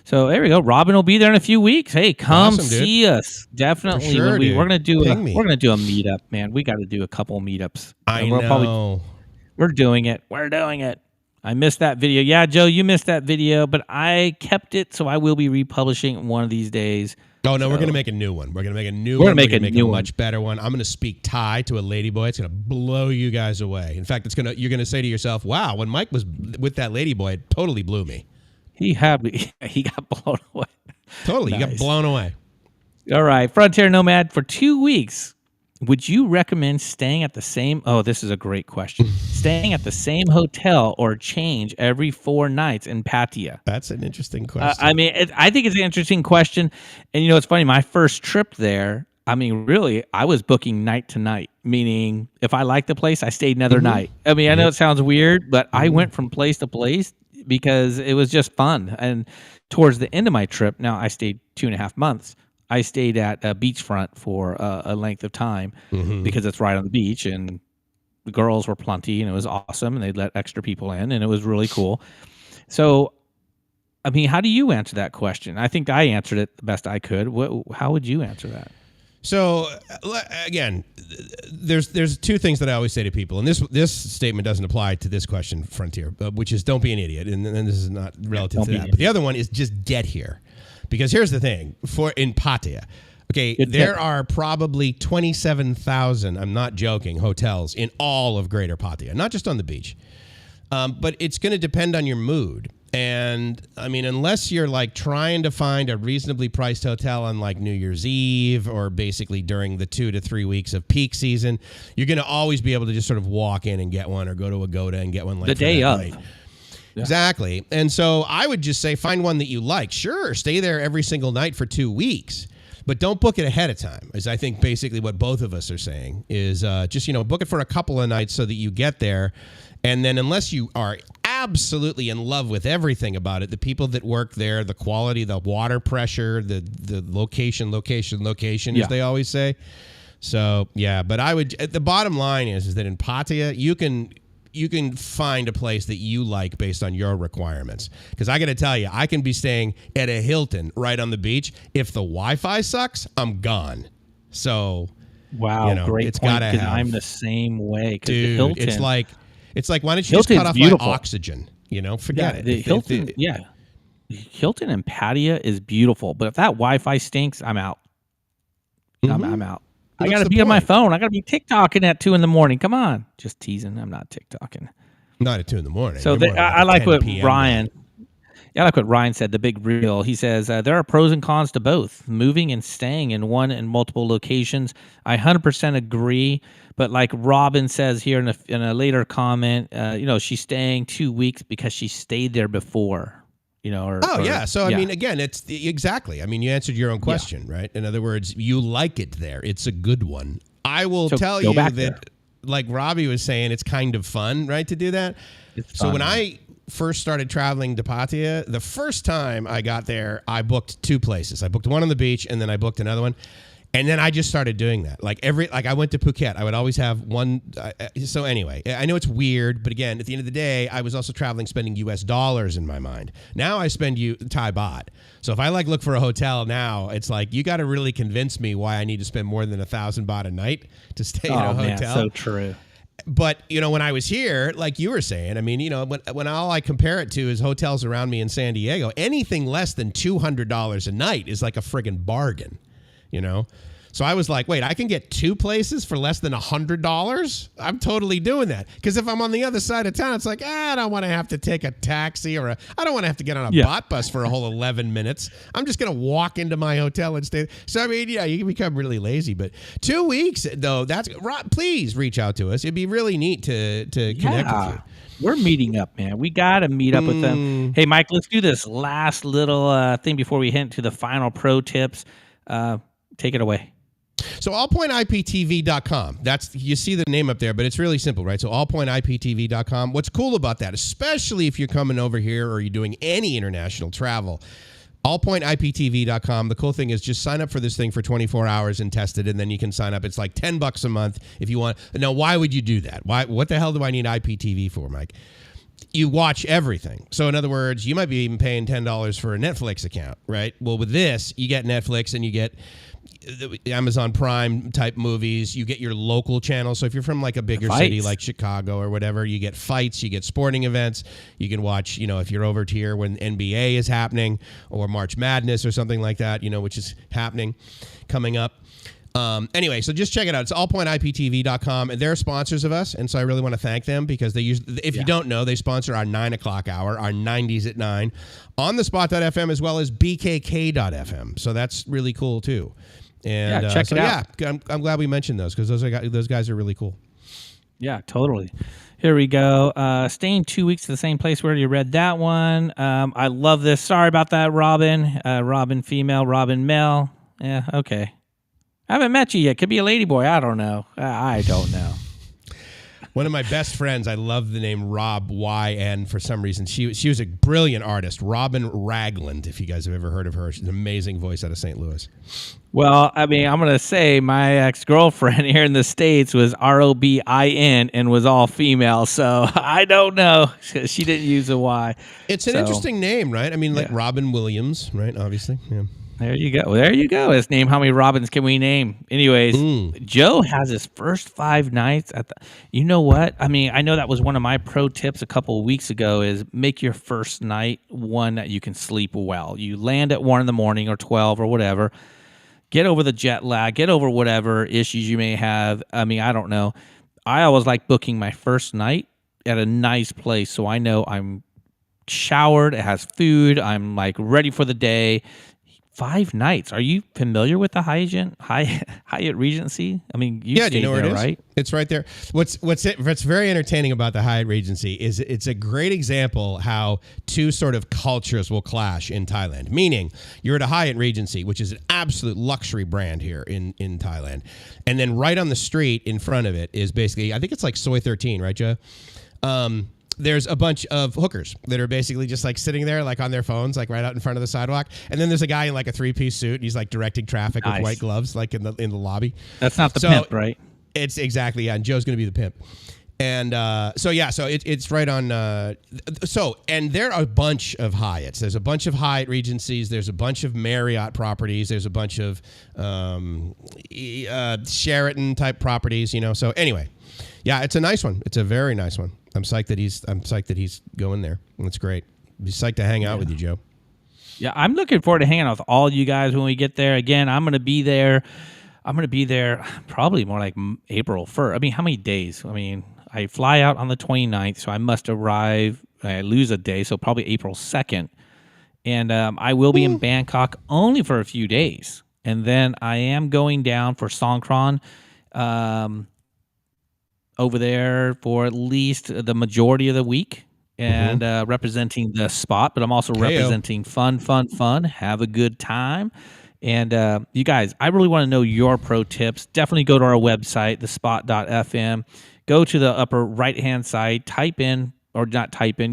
So there we go. Robin will be there in a few weeks. Hey, come Awesome, dude. see us. Definitely. For sure, dude. We're gonna do Ping me. we're gonna do a meetup, man. We got to do a couple meetups. I And know. we're doing it. We're doing it. I missed that video. Yeah, Joe, you missed that video, but I kept it, so I will be republishing it one of these days. Oh, no, So- we're going to make a new one. We're going to make a new We're one. gonna make We're a going to new make a one. much better one. I'm going to speak Thai to a ladyboy. It's going to blow you guys away. In fact, you're going to say to yourself, wow, when Mike was with that ladyboy, it totally blew me. He got blown away. Totally. You got Nice. blown away. All right, Frontier Nomad, for 2 weeks, would you recommend staying at the same? Oh, this is a great question. Staying at the same hotel or change every 4 nights in Pattaya? That's an interesting question. I mean, I think it's an interesting question. And, it's funny. My first trip there, I mean, really, I was booking night to night, meaning if I liked the place, I stayed another night. I mean, I know it sounds weird, but I went from place to place because it was just fun. And towards the end of my trip, now I stayed 2.5 months. I stayed at a beachfront for a length of time because it's right on the beach, and the girls were plenty, and it was awesome, and they let extra people in, and it was really cool. So, I mean, how do you answer that question? I think I answered it the best I could. How would you answer that? So again, there's 2 things that I always say to people, and this statement doesn't apply to this question, Frontier, which is don't be an idiot, and this is not relative to that. But the other one is just get here, because here's the thing: in Pattaya, okay, there are probably 27,000. I'm not joking. Hotels in all of Greater Pattaya, not just on the beach, but it's going to depend on your mood. And I mean, unless you're like trying to find a reasonably priced hotel on like New Year's Eve or basically during the 2 to 3 weeks of peak season, you're going to always be able to just sort of walk in and get one, or go to Agoda and get one like the day of. night. Yeah. Exactly. And so I would just say find one that you like. Sure, stay there every single night for 2 weeks, but don't book it ahead of time. Is I think basically what both of us are saying is just book it for a couple of nights so that you get there. And then unless you are absolutely in love with everything about it, the people that work there, the quality, the water pressure, the location, as they always say. So, yeah, but the bottom line is that in Pattaya, you can find a place that you like based on your requirements. Because I got to tell you, I can be staying at a Hilton right on the beach. If the Wi-Fi sucks, I'm gone. So, wow, great it's point, got to have. I'm the same way. Dude, Hilton, it's like, why don't you Hilton's just cut off beautiful. my oxygen? Forget it. The Hilton, Hilton and Pattaya is beautiful, but if that Wi-Fi stinks, I'm out. I'm out. I got to be on my phone. I got to be TikToking at 2 a.m. Come on. Just teasing. I'm not TikToking. Not at 2 a.m. So I like what Ryan. Yeah, I like what Ryan said. The big reel. He says there are pros and cons to both moving and staying in one and multiple locations. I 100% agree. But like Robin says here in a later comment, she's staying 2 weeks because she stayed there before. So I mean, again, it's exactly. I mean, you answered your own question, right? In other words, you like it there. It's a good one. I will tell you that, like Robbie was saying, it's kind of fun, right, to do that. So when I first started traveling to Pattaya, the first time I got there, I booked 2 places. I booked one on the beach, and then I booked another one. And then I just started doing that. Like I went to Phuket. I would always have one. So anyway, I know it's weird, but again, at the end of the day, I was also traveling, spending US dollars in my mind. Now I spend Thai baht. So if I look for a hotel now, it's like, you got to really convince me why I need to spend more than 1,000 baht a night to stay in a hotel. Man, so true. But, when I was here, like you were saying, I mean, when all I compare it to is hotels around me in San Diego, anything less than $200 a night is like a friggin' bargain. So I was like, wait, I can get 2 places for less than $100? I'm totally doing that. Because if I'm on the other side of town, it's like, I don't want to have to take a taxi I don't want to have to get on a bot bus for a whole 11 minutes. I'm just going to walk into my hotel and stay. So, I mean, you can become really lazy. But 2 weeks, though, please reach out to us. It'd be really neat to connect with you. We're meeting up, man. We got to meet up with them. Hey, Mike, let's do this last little thing before we head to the final pro tips. Take it away. So allpointiptv.com. You see the name up there, but it's really simple, right? So allpointiptv.com. What's cool about that, especially if you're coming over here or you're doing any international travel, allpointiptv.com. The cool thing is just sign up for this thing for 24 hours and test it, and then you can sign up. It's like $10 a month if you want. Now, why would you do that? What the hell do I need IPTV for, Mike? You watch everything. So in other words, you might be even paying $10 for a Netflix account, right? Well, with this, you get Netflix and you get Amazon Prime type movies. You get your local channels. So if you're from like a bigger city like Chicago or whatever, you get fights, you get sporting events. You can watch, if you're over here when NBA is happening or March Madness or something like that, which is happening coming up. Anyway, so just check it out. It's allpointiptv.com, and they're sponsors of us, and so I really want to thank them because they if you don't know, they sponsor our 9 o'clock hour, our 90s at 9, on the spot.fm as well as bkk.fm. So that's really cool too. And check it out. Yeah, I'm glad we mentioned those because those guys are really cool. Yeah, totally. Here we go. Staying 2 weeks to the same place. Where you read that one? I love this. Sorry about that, Robin. Robin female, Robin male. Yeah, okay. I haven't met you yet. Could be a ladyboy. I don't know. I don't know. One of my best friends, I love the name Rob YN for some reason. She was a brilliant artist, Robin Ragland, if you guys have ever heard of her. She's an amazing voice out of St. Louis. Well, I mean, I'm going to say my ex-girlfriend here in the States was Robin and was all female, so I don't know. She didn't use a Y. It's an interesting name, right? I mean, like Robin Williams, right? Obviously, yeah. There you go. There you go. Let's name how many Robins can we name. Anyways, Joe has his first 5 nights at the. You know what? I mean, I know that was one of my pro tips a couple of weeks ago. Is make your first night one that you can sleep well. You land at 1 a.m. or 12 or whatever. Get over the jet lag. Get over whatever issues you may have. I mean, I don't know. I always like booking my first night at a nice place so I know I'm showered. It has food. I'm like ready for the day. 5 nights. Are you familiar with the Hyatt Regency? I mean, you do you know where it is? Right? It's right there. What's very entertaining about the Hyatt Regency is it's a great example how two sort of cultures will clash in Thailand. Meaning, you're at a Hyatt Regency, which is an absolute luxury brand here in Thailand, and then right on the street in front of it is basically, I think it's like Soy 13, right, Joe? There's a bunch of hookers that are basically just like sitting there, like on their phones, like right out in front of the sidewalk. And then there's a guy in like a 3-piece suit. And he's like directing traffic with white gloves, like in the lobby. That's not the pimp, right? It's exactly, yeah. And Joe's going to be the pimp. And so it's right on. And there are a bunch of Hyatts. There's a bunch of Hyatt Regencies. There's a bunch of Marriott properties. There's a bunch of Sheraton type properties. So anyway, yeah, it's a nice one. It's a very nice one. I'm psyched that he's going there. That's great. Be psyched to hang out with you, Joe. Yeah, I'm looking forward to hanging out with all you guys when we get there. Again, I'm going to be there. Probably more like April 1st. I mean, how many days? I mean, I fly out on the 29th, so I must arrive. I lose a day, so probably April 2nd. And I will be in Bangkok only for a few days. And then I am going down for Songkran over there for at least the majority of the week and representing the spot, but I'm also representing fun. Have a good time. And you guys, I really want to know your pro tips. Definitely go to our website, thespot.fm. Go to the upper right-hand side,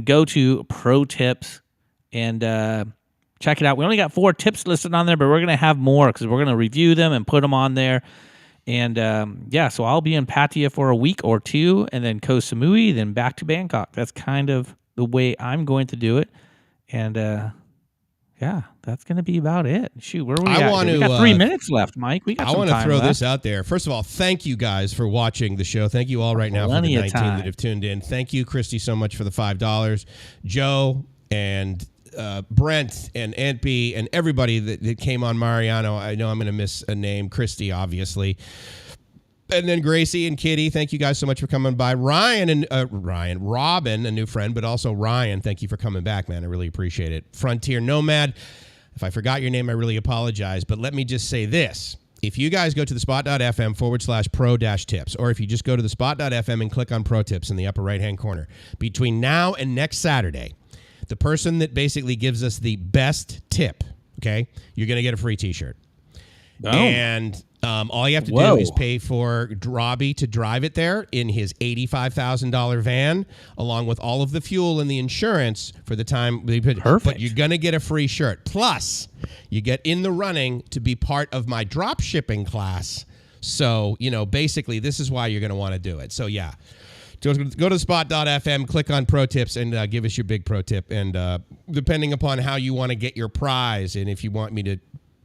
go to pro tips and check it out. We only got 4 tips listed on there, but we're going to have more because we're going to review them and put them on there. And so I'll be in Pattaya for a week or 2 and then Koh Samui, then back to Bangkok. That's kind of the way I'm going to do it. And that's going to be about it. Shoot, where are we at? We got 3 minutes left, Mike. We got some time. I want to throw this out there. First of all, thank you guys for watching the show. Thank you all right now for the 19 that have tuned in. Thank you, Christy, so much for the $5. Joe and Brent and Aunt B and everybody that came on. Mariano, I know I'm going to miss a name. Christy, obviously. And then Gracie and Kitty, thank you guys so much for coming by. Robin, a new friend, but also Ryan, thank you for coming back, man. I really appreciate it. Frontier Nomad, if I forgot your name, I really apologize. But let me just say this. If you guys go to thespot.fm/pro-tips, or if you just go to thespot.fm and click on pro tips in the upper right-hand corner, between now and next Saturday, the person that basically gives us the best tip, okay, you're going to get a free t-shirt. Oh. And All you have to do is pay for Robbie to drive it there in his $85,000 van, along with all of the fuel and the insurance for the time. Perfect. But you're going to get a free shirt. Plus, you get in the running to be part of my drop shipping class. So, basically, this is why you're going to want to do it. So, yeah. Go to spot.fm, click on pro tips, and give us your big pro tip. And depending upon how you want to get your prize, and if you want me to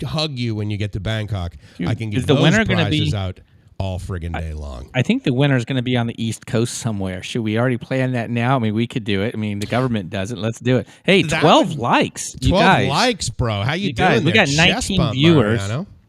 hug you when you get to Bangkok, I can give those prizes out all friggin' day long. I think the winner is going to be on the East Coast somewhere. Should we already plan that now? I mean, we could do it. I mean, the government does it. Let's do it. Hey, 12 likes. 12 likes, bro. How you doing? We got 19 viewers.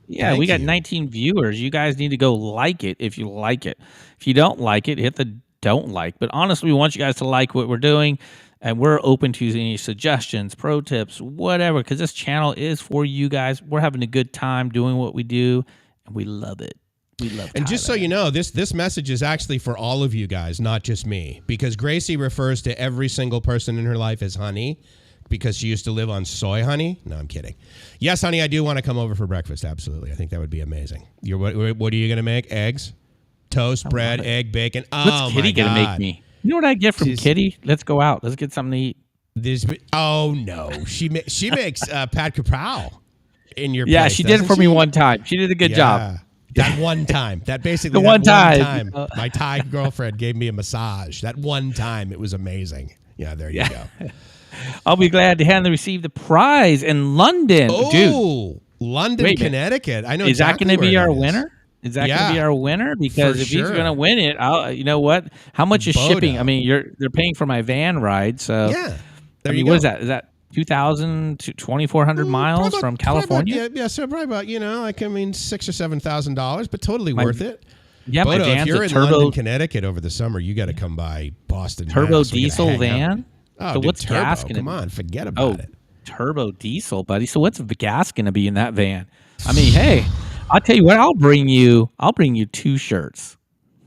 Yeah, we got 19 viewers. You guys need to go like it if you like it. If you don't like it, hit the don't like. But honestly, we want you guys to like what we're doing. And we're open to any suggestions, pro tips, whatever, because this channel is for you guys. We're having a good time doing what we do, and we love it. We love it. And just so you know, this message is actually for all of you guys, not just me, because Gracie refers to every single person in her life as honey because she used to live on soy honey. No, I'm kidding. Yes, honey, I do want to come over for breakfast. Absolutely. I think that would be amazing. What are you going to make? Eggs? Toast, bread, egg, bacon. What's Kitty going to make me? You know what I get from Kitty? Let's go out. Let's get something to eat. No, she makes Pat Kapow in your yeah, place, she did it for me one time. She did a good job. That one time. That basically one time. My Thai girlfriend gave me a massage. That one time, it was amazing. Yeah, there you go. I'll be glad to receive the prize in London. Oh, dude. London, Connecticut. I know. Is that going to be our winner? Is that going to be our winner? Because if he's going to win it, you know what? How much is shipping? I mean, they're paying for my van ride, so yeah. What is that? Is that 2,000 to 2,400 miles from California? So probably about $6,000 or $7,000, but totally worth it. Yeah, Bodo, my van's if you're a in London, Connecticut over the summer, you got to come by Boston. Turbo diesel van. Oh, so dude, what's turbo? gas going to be? Come on, forget about it. Turbo diesel, buddy. So what's the gas going to be in that van? I mean, hey. I'll tell you what, I'll bring you 2 shirts.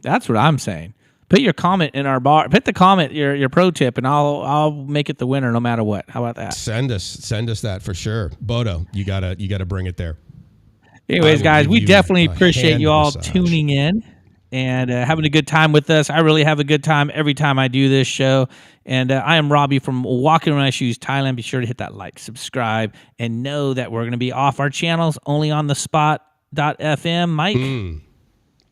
That's what I'm saying. Put your comment in our bar. Put the comment, your pro tip, and I'll make it the winner no matter what. How about that? Send us that for sure. Bodo, you gotta bring it there. Anyways, guys, we definitely appreciate you all tuning in and having a good time with us. I really have a good time every time I do this show. And I am Robbie from Walking in My Shoes, Thailand. Be sure to hit that like, subscribe, and know that we're going to be off our channels only on the spot.fm. Mike?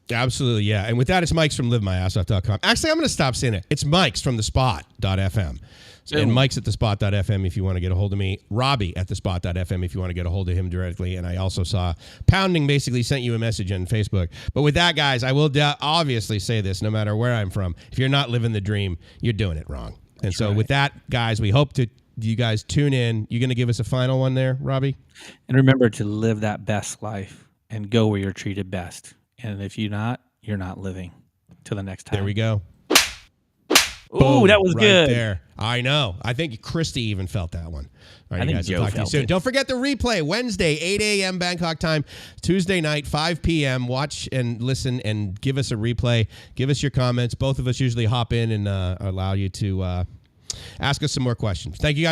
Absolutely, yeah. And with that, it's Mike's from livemyassoff.com. Actually, I'm going to stop saying it. It's Mike's from the spot.fm. And Mike's at the spot.fm if you want to get a hold of me. Robbie at the spot.fm if you want to get a hold of him directly. And I also saw Pounding basically sent you a message on Facebook. But with that, guys, I will obviously say this, no matter where I'm from. If you're not living the dream, you're doing it wrong. And so with that, guys, we hope you guys tune in. You going to give us a final one there, Robbie? And remember to live that best life and go where you're treated best. And if you're not living. Till the next time. There we go. Oh, that was good. There. I know. I think Christy even felt that one. All right, I think guys, Joe talk to you felt soon. it. Don't forget the replay, Wednesday, 8 a.m. Bangkok time, Tuesday night, 5 p.m. Watch and listen and give us a replay. Give us your comments. Both of us usually hop in and allow you to ask us some more questions. Thank you, guys.